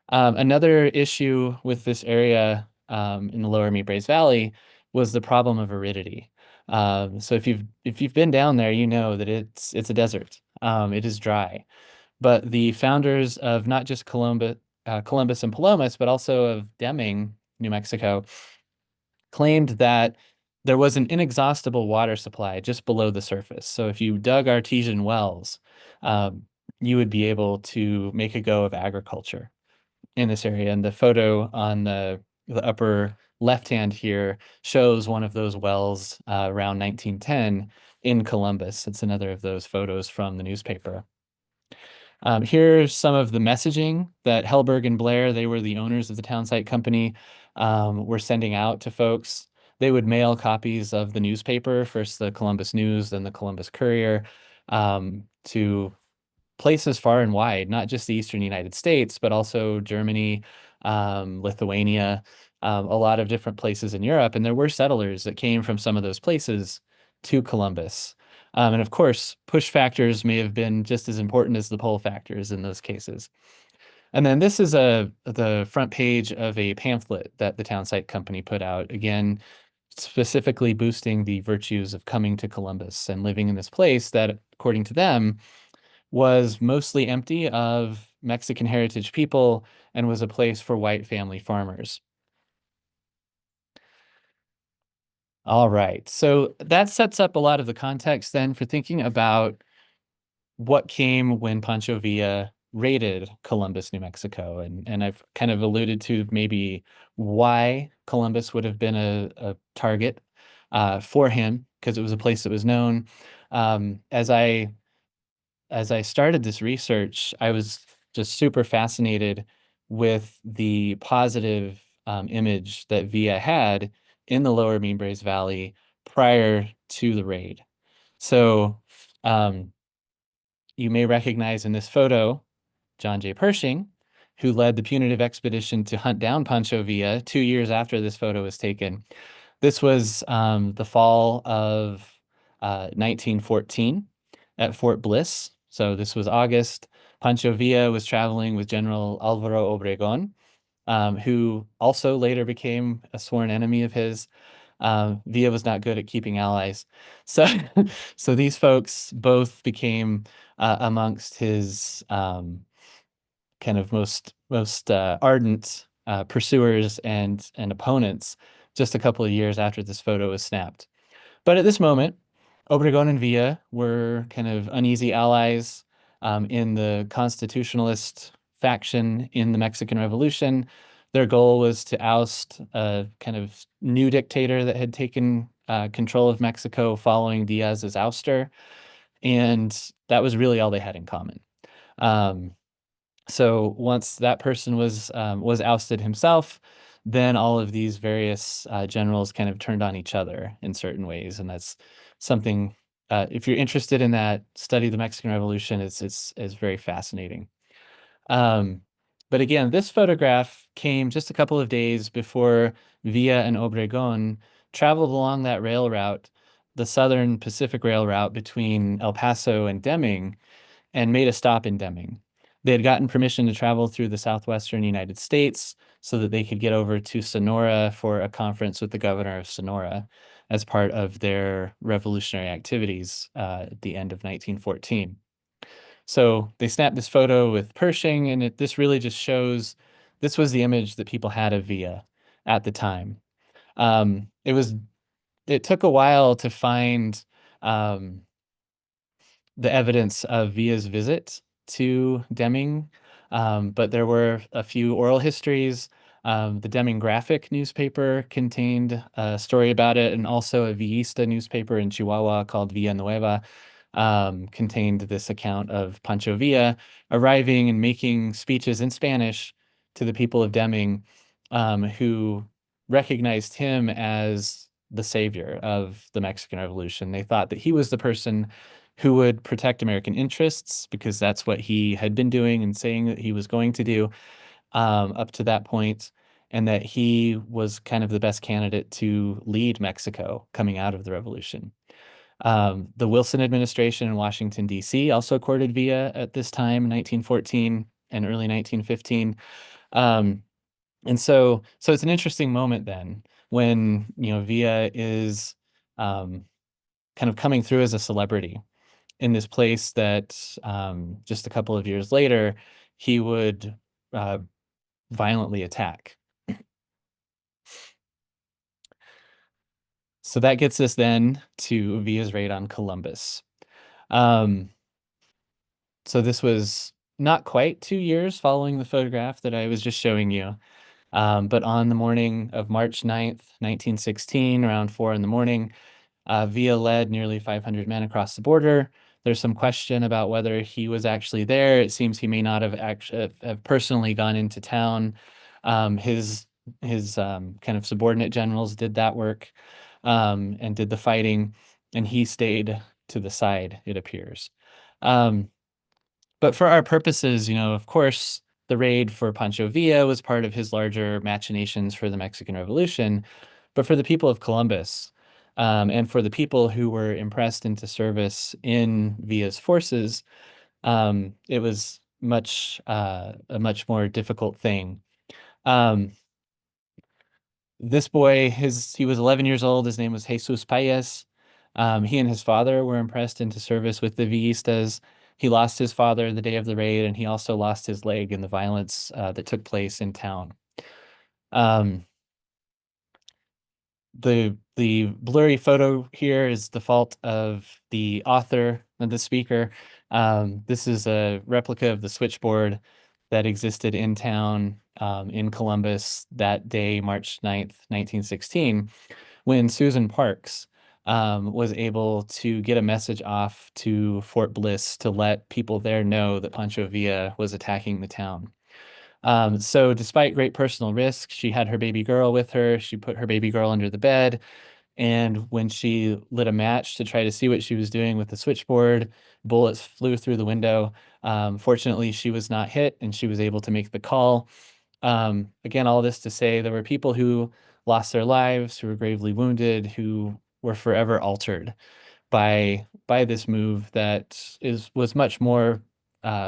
Another issue with this area in the lower Mimbres Valley was the problem of aridity. So if you've been down there, you know that it's a desert. It is dry. But the founders of not just Columbus and Palomas, but also of Deming, New Mexico, claimed that there was an inexhaustible water supply just below the surface. So if you dug artesian wells, um, you would be able to make a go of agriculture in this area. And the photo on the upper left hand here shows one of those wells around 1910 in Columbus. It's another of those photos from the newspaper. Here's some of the messaging that Helberg and Blair, they were the owners of the townsite company, were sending out to folks. They would mail copies of the newspaper, first the Columbus News, then the Columbus Courier, to places far and wide, not just the Eastern United States, but also Germany, Lithuania, a lot of different places in Europe. And there were settlers that came from some of those places to Columbus. And of course, push factors may have been just as important as the pull factors in those cases. And then this is the front page of a pamphlet that the Townsite Company put out, again, specifically boosting the virtues of coming to Columbus and living in this place that, according to them, was mostly empty of Mexican heritage people and was a place for white family farmers. All right, so that sets up a lot of the context then for thinking about what came when Pancho Villa raided Columbus, New Mexico. And I've kind of alluded to maybe why Columbus would have been a target for him, because it was a place that was known. As I started this research, I was just super fascinated with the positive image that Villa had in the lower Mimbres Valley prior to the raid. So, um, you may recognize in this photo John J. Pershing, who led the punitive expedition to hunt down Pancho Villa 2 years after this photo was taken. This was the fall of 1914 at Fort Bliss. So this was August. Pancho Villa was traveling with General Alvaro Obregón, who also later became a sworn enemy of his. Villa was not good at keeping allies. So, so these folks both became amongst his kind of most ardent pursuers and opponents just a couple of years after this photo was snapped. But at this moment, Obregón and Villa were kind of uneasy allies in the constitutionalist faction in the Mexican Revolution. Their goal was to oust a kind of new dictator that had taken control of Mexico following Diaz's ouster, and that was really all they had in common. So once that person was ousted himself, then all of these various generals kind of turned on each other in certain ways, and that's something. If you're interested in that, study the Mexican Revolution. It's very fascinating. Um, but again, this photograph came just a couple of days before Villa and Obregón traveled along that rail route, the Southern Pacific Rail route between El Paso and Deming, and made a stop in Deming. They had gotten permission to travel through the southwestern United States so that they could get over to Sonora for a conference with the governor of Sonora as part of their revolutionary activities at the end of 1914. So they snapped this photo with Pershing, and this really just shows this was the image that people had of Villa at the time. It took a while to find um, the evidence of Villa's visit to Deming, but there were a few oral histories. The Deming Graphic newspaper contained a story about it, and also a Villista newspaper in Chihuahua called Villa Nueva contained this account of Pancho Villa arriving and making speeches in Spanish to the people of Deming, who recognized him as the savior of the Mexican Revolution. They thought that he was the person who would protect American interests because that's what he had been doing and saying that he was going to do up to that point, and that he was kind of the best candidate to lead Mexico coming out of the revolution. The Wilson administration in Washington, D.C. also courted Villa at this time, 1914 and early 1915. And so it's an interesting moment then when, Villa is kind of coming through as a celebrity in this place that just a couple of years later, he would violently attack. So that gets us then to Villa's raid on Columbus. So this was not quite 2 years following the photograph that I was just showing you. But on the morning of March 9th, 1916, around 4 in the morning, Villa led nearly 500 men across the border. There's some question about whether he was actually there. It seems he may not have actually have personally gone into town. His kind of subordinate generals did that work and did the fighting, and he stayed to the side, it appears. But for our purposes, of course, the raid for Pancho Villa was part of his larger machinations for the Mexican Revolution. But for the people of Columbus, and for the people who were impressed into service in Villa's forces, it was a much more difficult thing. This boy, he was 11 years old. His name was Jesus Paez. He and his father were impressed into service with the Villistas. He lost his father the day of the raid, and he also lost his leg in the violence that took place in town. The blurry photo here is the fault of the author and the speaker. This is a replica of the switchboard that existed in town in Columbus that day, March 9th, 1916, when Susan Parks was able to get a message off to Fort Bliss to let people there know that Pancho Villa was attacking the town. So despite great personal risk, she had her baby girl with her. She put her baby girl under the bed, And when she lit a match to try to see what she was doing with the switchboard, bullets flew through the window. Fortunately, she was not hit and she was able to make the call. Again, all this to say there were people who lost their lives, who were gravely wounded, who were forever altered by this move that was much more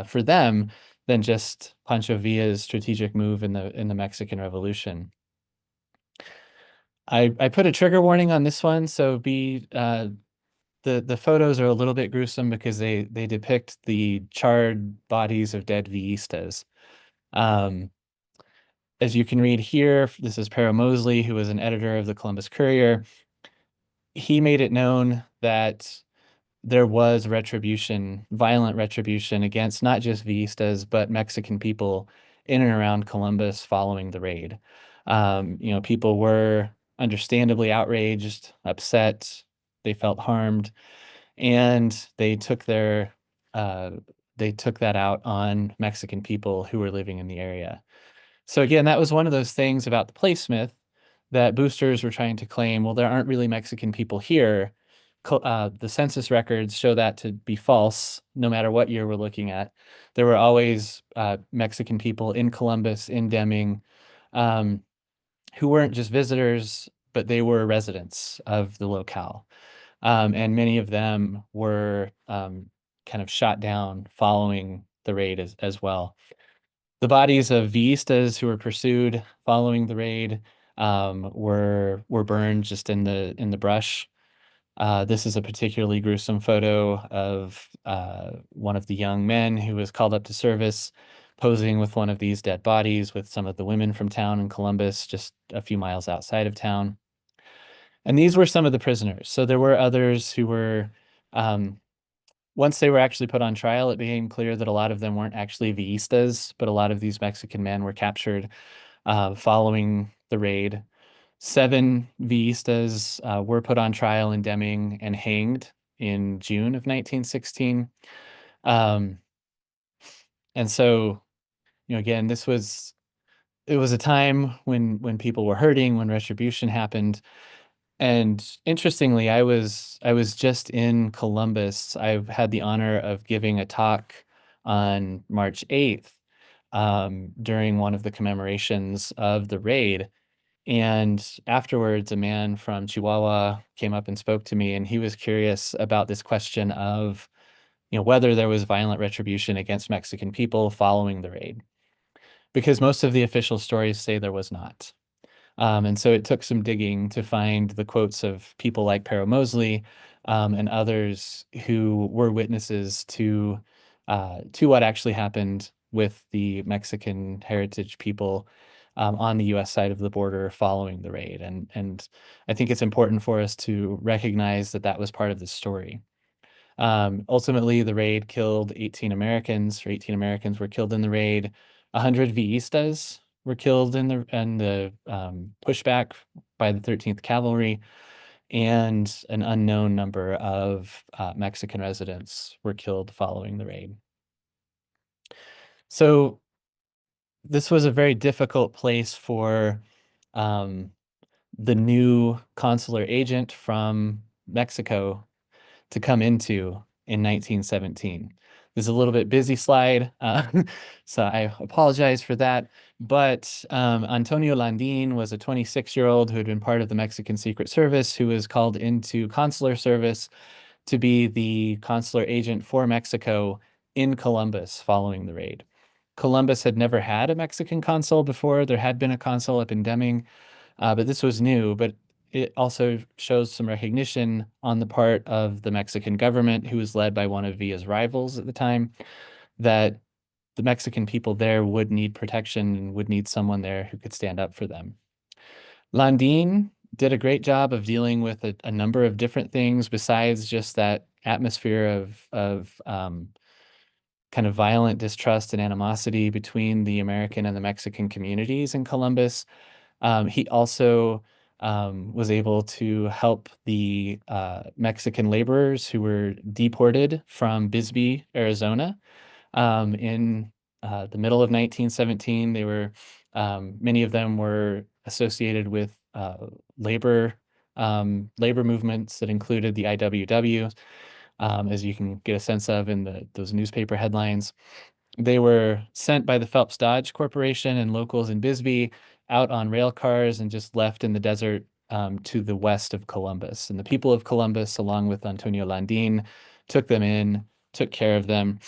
for them than just Pancho Villa's strategic move in the Mexican Revolution. I put a trigger warning on this one, so the photos are a little bit gruesome because they depict the charred bodies of dead Villistas. Um, as you can read here, this is Pero Mosley, who was an editor of the Columbus Courier. He made it known that there was retribution, violent retribution against not just Villistas, but Mexican people in and around Columbus following the raid. People were understandably outraged, upset, they felt harmed, and uh, they took that out on Mexican people who were living in the area. So again, that was one of those things about the placemith that boosters were trying to claim, well, there aren't really Mexican people here. The census records show that to be false, no matter what year we're looking at. There were always Mexican people in Columbus, in Deming, um, who weren't just visitors, but they were residents of the locale. And many of them were kind of shot down following the raid as well. The bodies of Villistas who were pursued following the raid were burned just in the brush. This is a particularly gruesome photo of one of the young men who was called up to service, posing with one of these dead bodies with some of the women from town in Columbus, just a few miles outside of town. And these were some of the prisoners. So there were others who were, once they were actually put on trial, it became clear that a lot of them weren't actually Villistas, but a lot of these Mexican men were captured following the raid. 7 Villistas were put on trial in Deming and hanged in June of 1916. Um, and so, again, it was a time when people were hurting, when retribution happened. And interestingly, I was just in Columbus. I had the honor of giving a talk on March 8th during one of the commemorations of the raid. And afterwards, a man from Chihuahua came up and spoke to me, and he was curious about this question of, whether there was violent retribution against Mexican people following the raid, because most of the official stories say there was not. And so it took some digging to find the quotes of people like Pero Mosley and others who were witnesses to what actually happened with the Mexican heritage people on the U.S. side of the border following the raid. And I think it's important for us to recognize that that was part of the story. Ultimately, the raid killed 18 Americans, or 18 Americans were killed in the raid. 100 Villistas were killed in the pushback by the 13th Cavalry, and an unknown number of Mexican residents were killed following the raid. So this was a very difficult place for um, the new consular agent from Mexico to come into in 1917. This is a little bit busy slide, so I apologize for that. But Antonio Landin was a 26-year-old who had been part of the Mexican Secret Service, who was called into consular service to be the consular agent for Mexico in Columbus following the raid. Columbus had never had a Mexican consul before. There had been a consul up in Deming, but this was new. But it also shows some recognition on the part of the Mexican government, who was led by one of Villa's rivals at the time, that the Mexican people there would need protection and would need someone there who could stand up for them. Landin did a great job of dealing with a number of different things besides just that atmosphere of kind of violent distrust and animosity between the American and the Mexican communities in Columbus. He also was able to help the Mexican laborers who were deported from Bisbee, Arizona, in the middle of 1917. Many of them were associated with labor labor movements that included the IWW, as you can get a sense of in those newspaper headlines. They were sent by the Phelps Dodge Corporation and locals in Bisbee out on rail cars and just left in the desert to the west of Columbus. And the people of Columbus, along with Antonio Landin, took them in, took care of them,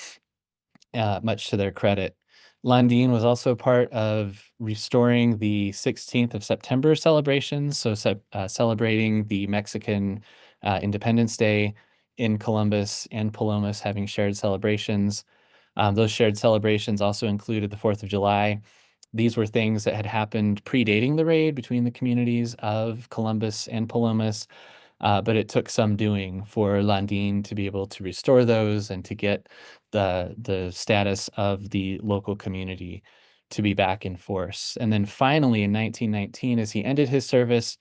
much to their credit. Landin was also part of restoring the 16th of September celebrations, so celebrating the Mexican Independence Day in Columbus and Palomas having shared celebrations. Those shared celebrations also included the 4th of July. These were things that had happened predating the raid between the communities of Columbus and Palomas, but it took some doing for Landin to be able to restore those and to get the status of the local community to be back in force. And then finally in 1919, as he ended his service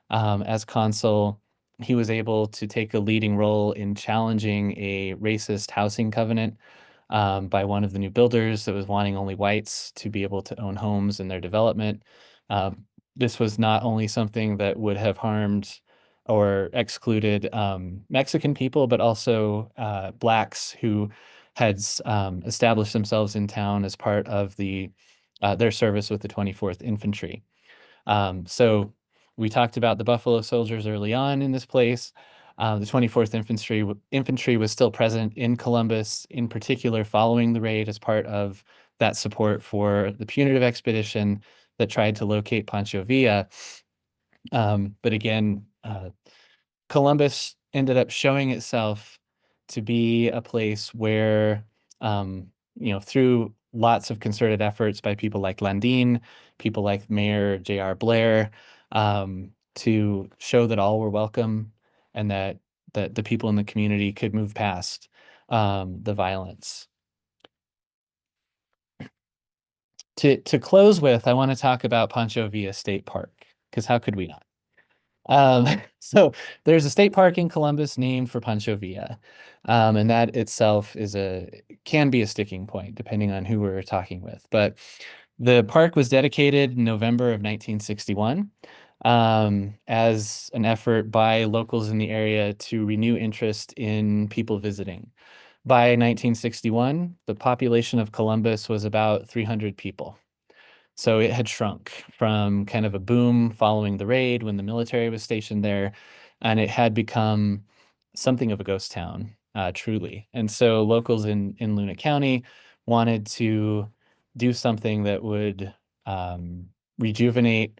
as consul, he was able to take a leading role in challenging a racist housing covenant by one of the new builders that was wanting only whites to be able to own homes in their development. This was not only something that would have harmed or excluded Mexican people, but also Blacks who had established themselves in town as part of their service with the 24th Infantry. So we talked about the Buffalo Soldiers early on in this place. The 24th Infantry was still present in Columbus, in particular following the raid as part of that support for the punitive expedition that tried to locate Pancho Villa. But again, Columbus ended up showing itself to be a place where, through lots of concerted efforts by people like Landin, people like Mayor J.R. Blair, to show that all were welcome and that the people in the community could move past the violence. To close with, I want to talk about Pancho Villa State Park, because how could we not? So there's a state park in Columbus named for Pancho Villa, and that itself can be a sticking point depending on who we're talking with. But the park was dedicated in November of 1961 as an effort by locals in the area to renew interest in people visiting. By 1961, the population of Columbus was about 300 people. So it had shrunk from kind of a boom following the raid when the military was stationed there, and it had become something of a ghost town, truly. And so locals in Luna County wanted to do something that would rejuvenate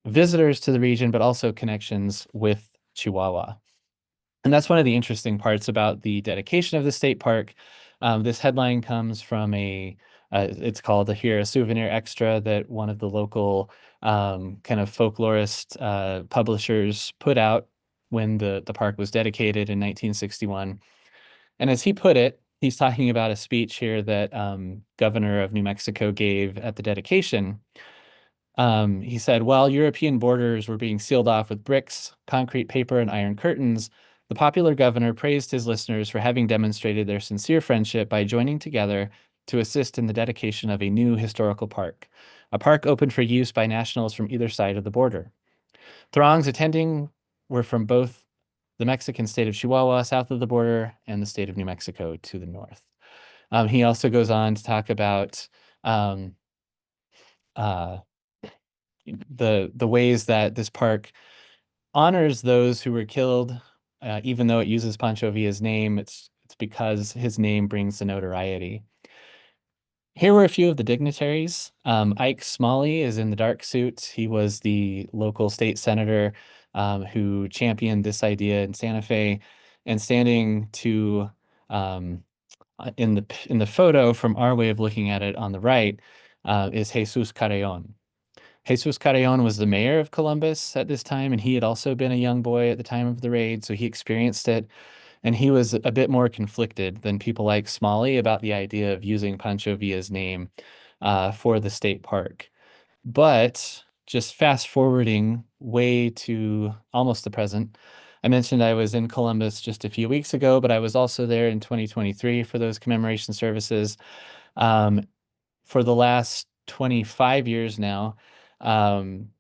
visitors to the region, but also connections with Chihuahua. And that's one of the interesting parts about the dedication of the state park. This headline comes from it's called a souvenir extra that one of the local kind of folklorist publishers put out when the park was dedicated in 1961. And as he put it, he's talking about a speech here that Governor of New Mexico gave at the dedication. He said, while European borders were being sealed off with bricks, concrete paper, and iron curtains, the popular governor praised his listeners for having demonstrated their sincere friendship by joining together to assist in the dedication of a new historical park, a park open for use by nationals from either side of the border. Throngs attending were from both the Mexican state of Chihuahua south of the border and the state of New Mexico to the north. He also goes on to talk about the ways that this park honors those who were killed, even though it uses Pancho Villa's name. It's because his name brings the notoriety. Here were a few of the dignitaries. Ike Smalley is in the dark suit. He was the local state senator who championed this idea in Santa Fe. And standing to in the photo from our way of looking at it on the right is Jesus Carreon. Jesus Carreon was the mayor of Columbus at this time, and he had also been a young boy at the time of the raid, so he experienced it. And he was a bit more conflicted than people like Smalley about the idea of using Pancho Villa's name for the state park. But just fast forwarding way to almost the present, I mentioned I was in Columbus just a few weeks ago, but I was also there in 2023 for those commemoration services. For the last 25 years now,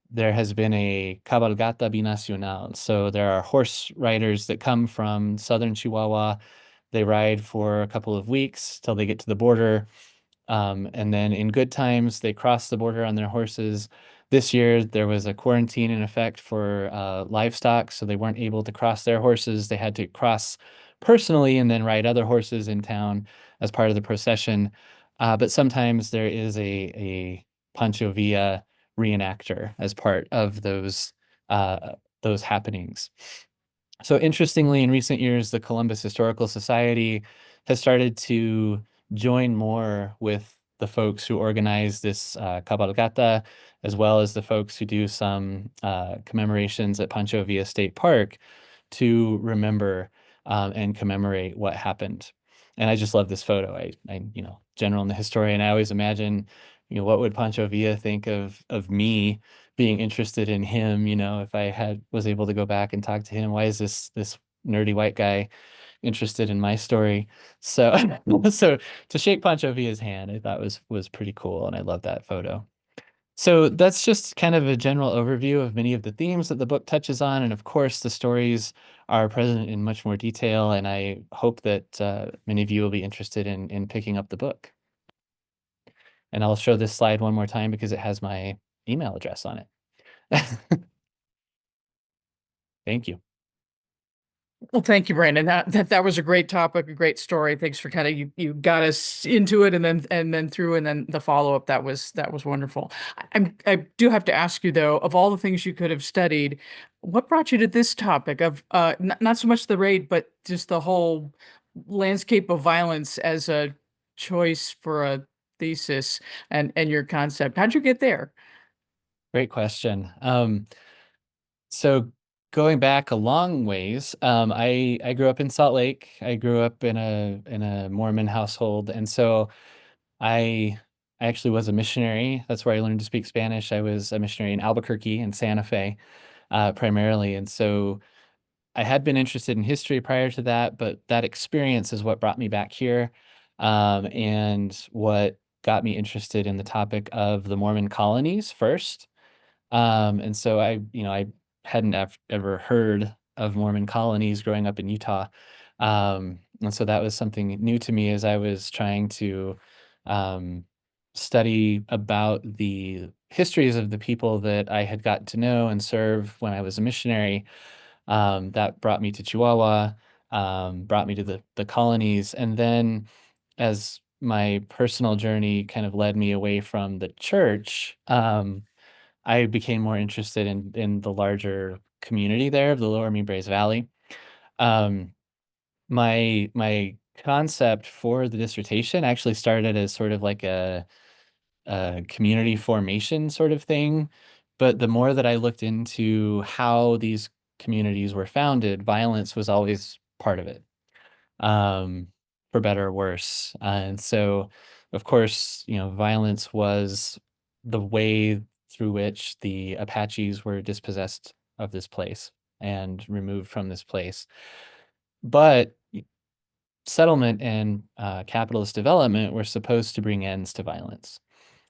there has been a cabalgata binacional. So there are horse riders that come from southern Chihuahua. They ride for a couple of weeks till they get to the border. And then in good times, they cross the border on their horses. This year, there was a quarantine in effect for livestock, so they weren't able to cross their horses. They had to cross personally and then ride other horses in town as part of the procession. But sometimes there is a Pancho Villa reenactor as part of those happenings. So interestingly, in recent years, the Columbus Historical Society has started to join more with the folks who organize this cabalgata, as well as the folks who do some commemorations at Pancho Villa State Park to remember and commemorate what happened. And I just love this photo. General and the historian, I always imagine, what would Pancho Villa think of me being interested in him, if I was able to go back and talk to him. Why is this nerdy white guy interested in my story? So so to shake Pancho Villa's hand, I thought was pretty cool, and I love that photo. So that's just kind of a general overview of many of the themes that the book touches on, and of course the stories are present in much more detail, and I hope that many of you will be interested in picking up the book. And I'll show this slide one more time because it has my email address on it. Thank you. Well, thank you, Brandon. That was a great topic, a great story. Thanks for kind of you got us into it and then through and then the follow-up. That was wonderful. I do have to ask you though, of all the things you could have studied, what brought you to this topic of not so much the raid, but just the whole landscape of violence as a choice for a thesis and your concept? How'd you get there? Great question. So going back a long ways, I grew up in Salt Lake. I grew up in a Mormon household, and so I I actually was a missionary. That's where I learned to speak Spanish. I was a missionary in Albuquerque and Santa Fe, primarily, and so I had been interested in history prior to that, but that experience is what brought me back here, and what got me interested in the topic of the Mormon colonies first. And so I hadn't ever heard of Mormon colonies growing up in Utah. And so that was something new to me as I was trying to um, study about the histories of the people that I had gotten to know and serve when I was a missionary. That brought me to Chihuahua, brought me to the colonies. And then as my personal journey kind of led me away from the church, I became more interested in the larger community there of the Lower Mimbres Valley. Um, my concept for the dissertation actually started as sort of like a community formation sort of thing, but the more that I looked into how these communities were founded, violence was always part of it, um, for better or worse. And so, of course, violence was the way through which the Apaches were dispossessed of this place and removed from this place. But settlement and capitalist development were supposed to bring ends to violence.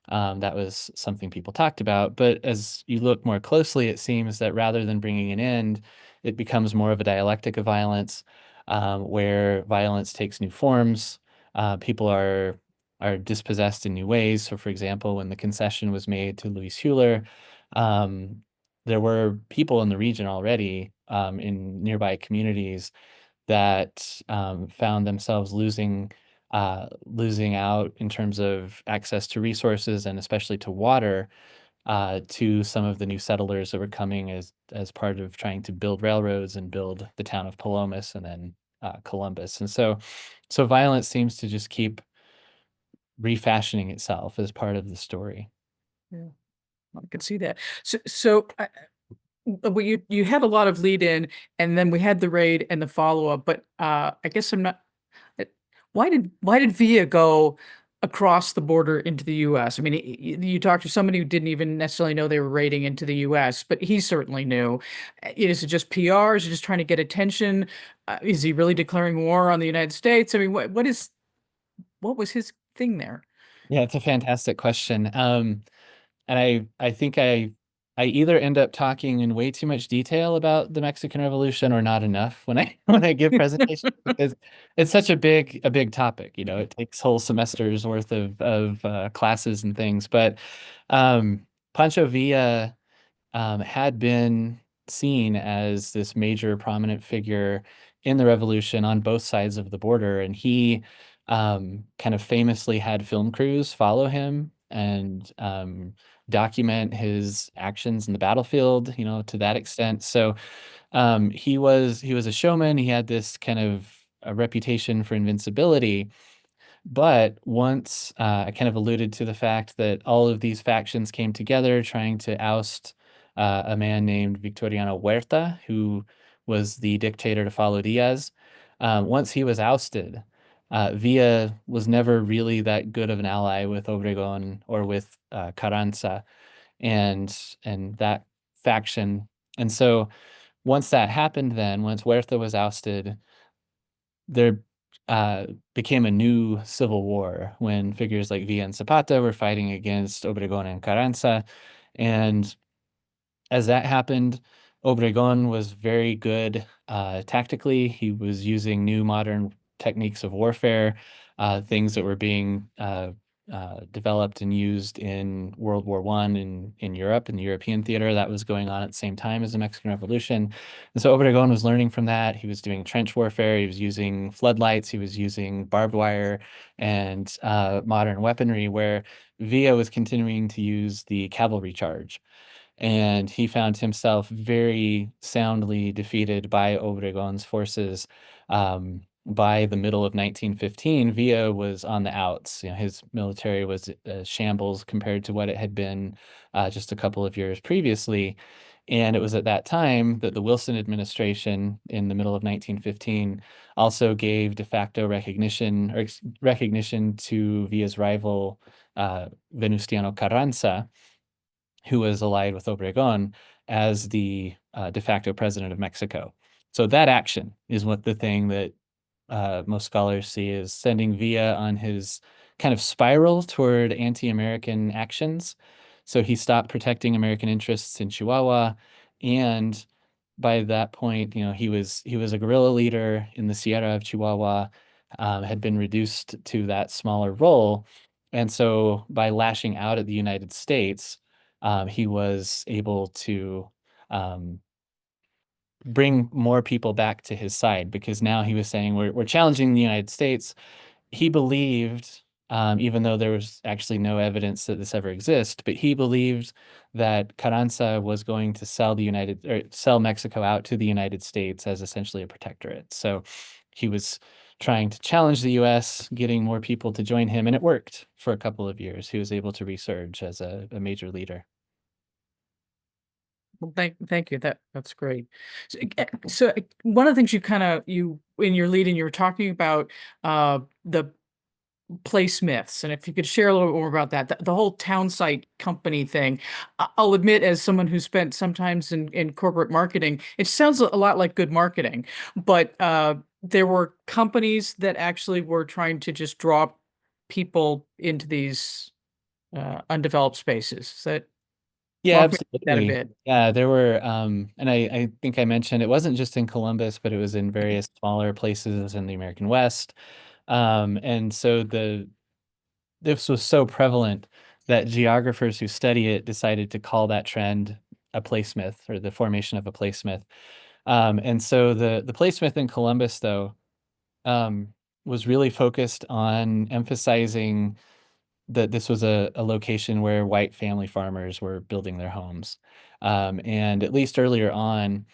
That was something people talked about. But as you look more closely, it seems that rather than bringing an end, it becomes more of a dialectic of violence, where violence takes new forms. People are dispossessed in new ways. So, for example, when the concession was made to Louis Huler, um, there were people in the region already, in nearby communities that found themselves losing out in terms of access to resources and especially to water, to some of the new settlers that were coming as part of trying to build railroads and build the town of Palomas and then Columbus. And so violence seems to just keep refashioning itself as part of the story. Yeah, I could see that. Well, you had a lot of lead in, and then we had the raid and the follow up. But I guess I'm not. uh, why did Villa go across the border into the U.S.? I mean, you talked to somebody who didn't even necessarily know they were raiding into the U.S., but he certainly knew. Is it just PR? Is he just trying to get attention? Is he really declaring war on the United States? I mean, what was his thing there? Yeah, it's a fantastic question. And I think I either end up talking in way too much detail about the Mexican Revolution or not enough when I when I give presentations because it's such a big topic. It takes whole semesters worth of classes and things. But Pancho Villa had been seen as this major prominent figure in the revolution on both sides of the border. And he kind of famously had film crews follow him and document his actions in the battlefield, to that extent. So he was a showman. He had this kind of a reputation for invincibility. But once I kind of alluded to the fact that all of these factions came together trying to oust a man named Victoriano Huerta, who was the dictator to follow Diaz. Once he was ousted, Villa was never really that good of an ally with Obregón or with Carranza and that faction. And so once that happened, then once Huerta was ousted, there became a new civil war when figures like Villa and Zapata were fighting against Obregón and Carranza. And as that happened, Obregón was very good tactically. He was using new modern techniques of warfare, things that were being developed and used in World War I in Europe, in the European theater. That was going on at the same time as the Mexican Revolution. And so Obregón was learning from that. He was doing trench warfare. He was using floodlights. He was using barbed wire and modern weaponry, where Villa was continuing to use the cavalry charge. And he found himself very soundly defeated by Obregón's forces. By the middle of 1915, Villa was on the outs. His military was a shambles compared to what it had been just a couple of years previously. And it was at that time that the Wilson administration, in the middle of 1915, also gave de facto recognition to Villa's rival, Venustiano Carranza, who was allied with Obregón, as the de facto president of Mexico. So that action is what the thing that most scholars see as sending Villa on his kind of spiral toward anti-American actions. So he stopped protecting American interests in Chihuahua, and by that point, he was a guerrilla leader in the Sierra of Chihuahua, had been reduced to that smaller role, and so by lashing out at the United States, he was able to um, bring more people back to his side, because now he was saying we're challenging the United States. He believed, even though there was actually no evidence that this ever exists, but he believed that Carranza was going to sell Mexico out to the United States as essentially a protectorate. So he was trying to challenge the U.S., getting more people to join him, and it worked for a couple of years. He was able to resurge as a major leader. Well, thank you. That's great. So one of the things you in your lead, and you were talking about the placements, and if you could share a little more about that, the whole town site company thing. I'll admit, as someone who spent sometimes in corporate marketing, it sounds a lot like good marketing, but there were companies that actually were trying to just draw people into these undeveloped spaces. So Yeah, walk me through that a absolutely. bit. Yeah, there were, and I think I mentioned it wasn't just in Columbus, but it was in various smaller places in the American West. And so this was so prevalent that geographers who study it decided to call that trend a placemith, or the formation of a placemith. And so the placemith in Columbus, though, was really focused on emphasizing that this was a location where white family farmers were building their homes. And at least earlier on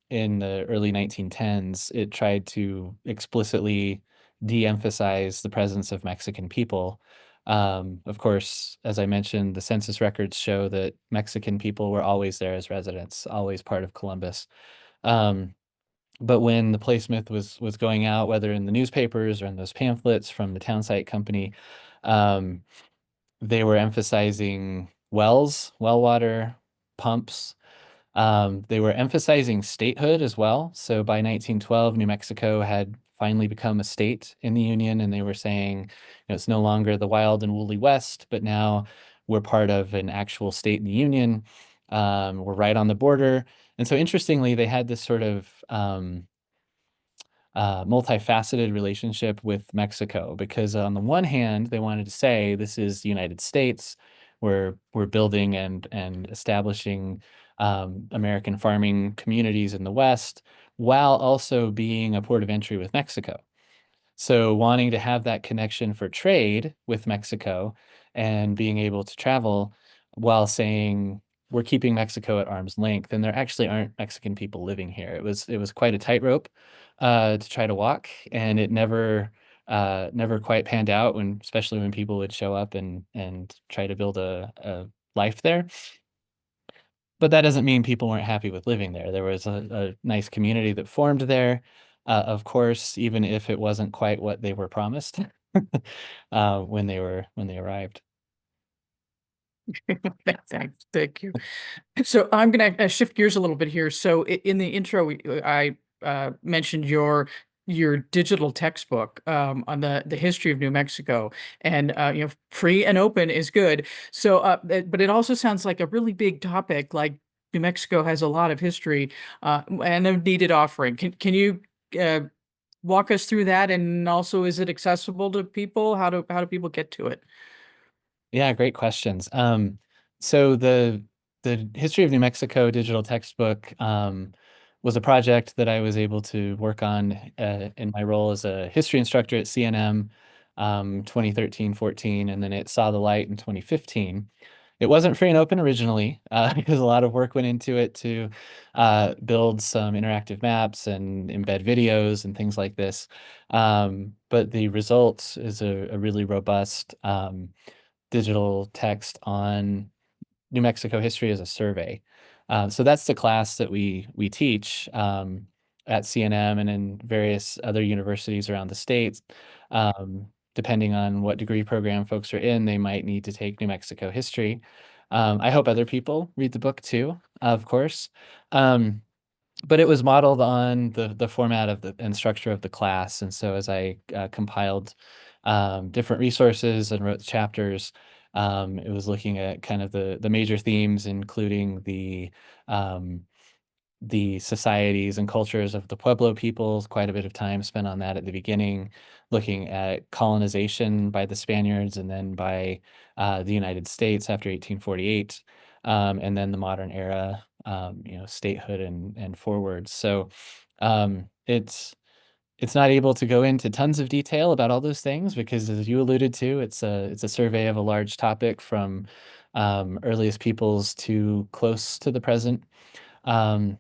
in the early 1910s, it tried to explicitly de-emphasize the presence of Mexican people. Of course, as I mentioned, the census records show that Mexican people were always there as residents, always part of Columbus. Um, but when the placemith was going out, whether in the newspapers or in those pamphlets from the townsite company, um, they were emphasizing wells, well water, pumps. They were emphasizing statehood as well. So by 1912, New Mexico had finally become a state in the Union, and they were saying, it's no longer the wild and woolly West, but now we're part of an actual state in the Union. were right on the border. And so interestingly, they had this sort of multifaceted relationship with Mexico because on the one hand, they wanted to say this is the United States. We're building and establishing American farming communities in the West, while also being a port of entry with Mexico. So wanting to have that connection for trade with Mexico and being able to travel while saying we're keeping Mexico at arm's length, and there actually aren't Mexican people living here. It was quite a tightrope to try to walk, and it never quite panned out when, especially when people would show up and try to build a life there. But that doesn't mean people weren't happy with living there. There was a nice community that formed there, of course, even if it wasn't quite what they were promised when they arrived. Thank you. So I'm going to shift gears a little bit here. So in the intro, I mentioned your digital textbook on the history of New Mexico, and free and open is good. So, but it also sounds like a really big topic. Like New Mexico has a lot of history and a needed offering. Can you uh, walk us through that? And also, is it accessible to people? How do people get to it? Yeah, great questions. So the History of New Mexico digital textbook was a project that I was able to work on in my role as a history instructor at CNM 2013-14, and then it saw the light in 2015. It wasn't free and open originally because a lot of work went into it to build some interactive maps and embed videos and things like this. But the result is a really robust digital text on New Mexico history as a survey. So that's the class that we teach at CNM and in various other universities around the state. Depending on what degree program folks are in, they might need to take New Mexico history. I hope other people read the book too, of course. But it was modeled on the format of the and structure of the class. And so as I compiled different resources and wrote chapters, it was looking at kind of the major themes, including the societies and cultures of the Pueblo peoples, quite a bit of time spent on that at the beginning, looking at colonization by the Spaniards and then by the United States after 1848, and then the modern era, statehood and forward. So it's not able to go into tons of detail about all those things because, as you alluded to, it's a survey of a large topic from earliest peoples to close to the present. Um,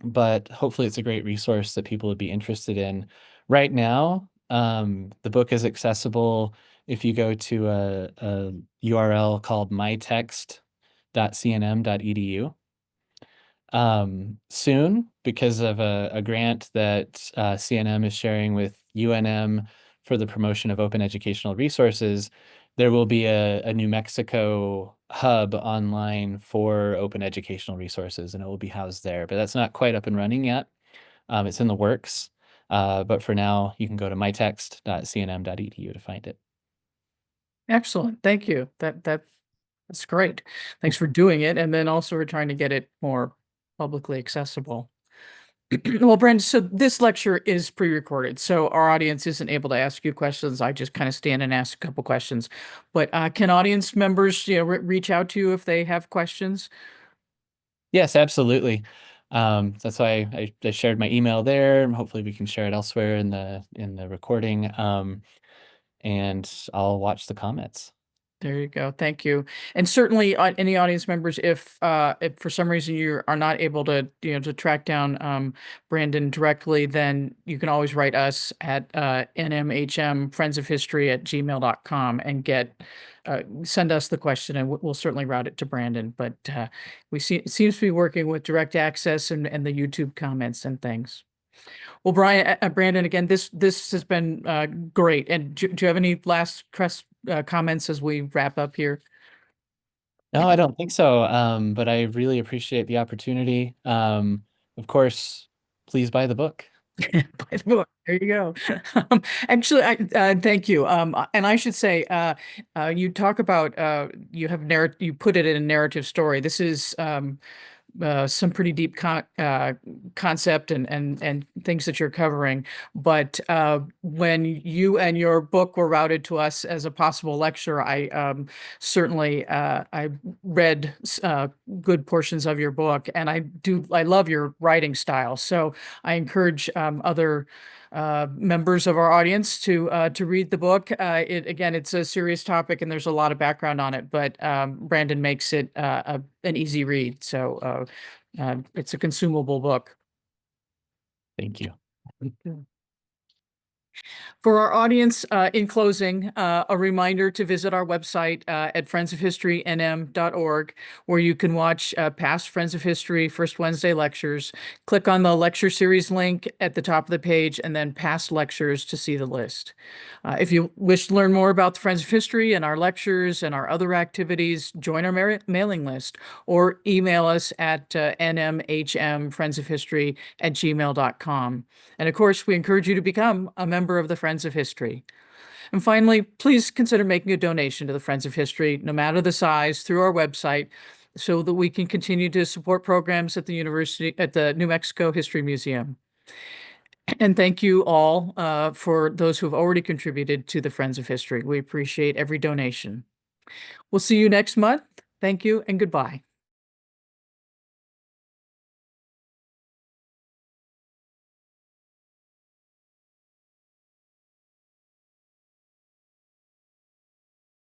but hopefully it's a great resource that people would be interested in. Right now, the book is accessible if you go to a URL called mytext.cnm.edu. Soon, because of a grant that CNM is sharing with UNM for the promotion of open educational resources, there will be a New Mexico hub online for open educational resources, and it will be housed there. But that's not quite up and running yet. It's in the works. But for now, you can go to mytext.cnm.edu to find it. Excellent. Thank you. That's great. Thanks for doing it, and then also for trying to get it more publicly accessible. Well, Brent, so this lecture is pre-recorded, so our audience isn't able to ask you questions. I just kind of stand and ask a couple questions. But can audience members, reach out to you if they have questions? Yes, absolutely. That's why I shared my email there. Hopefully we can share it elsewhere in the recording. And I'll watch the comments. There you go. Thank you. And certainly, any audience members, if for some reason you are not able to, to track down Brandon directly, then you can always write us at nmhm friends of history at gmail.com and send us the question, and we'll certainly route it to Brandon. But we see it seems to be working with direct access and the YouTube comments and things. Well, Brandon, again, this has been great. And do you have any last comments as we wrap up here? No, I don't think so. But I really appreciate the opportunity. Of course, please buy the book. By the book. There you go. Actually, thank you. And I should say, you talk about you put it in a narrative story. This is some pretty deep concept and things that you're covering. But when you and your book were routed to us as a possible lecture, I certainly I read good portions of your book, and I love your writing style. So I encourage other members of our audience to read the book. It's a serious topic and there's a lot of background on it, but Brandon makes it an easy read. So it's a consumable book. Thank you. For our audience, in closing, a reminder to visit our website at friendsofhistorynm.org, where you can watch past Friends of History First Wednesday lectures. Click on the lecture series link at the top of the page and then past lectures to see the list. If you wish to learn more about the Friends of History and our lectures and our other activities, join our mailing list or email us at nmhmfriendsofhistory@gmail.com. And of course, we encourage you to become a member of the Friends of History. And finally, please consider making a donation to the Friends of History, no matter the size, through our website, so that we can continue to support programs at the New Mexico History Museum. And thank you all for those who have already contributed to the Friends of History. We appreciate every donation. We'll see you next month. Thank you and goodbye.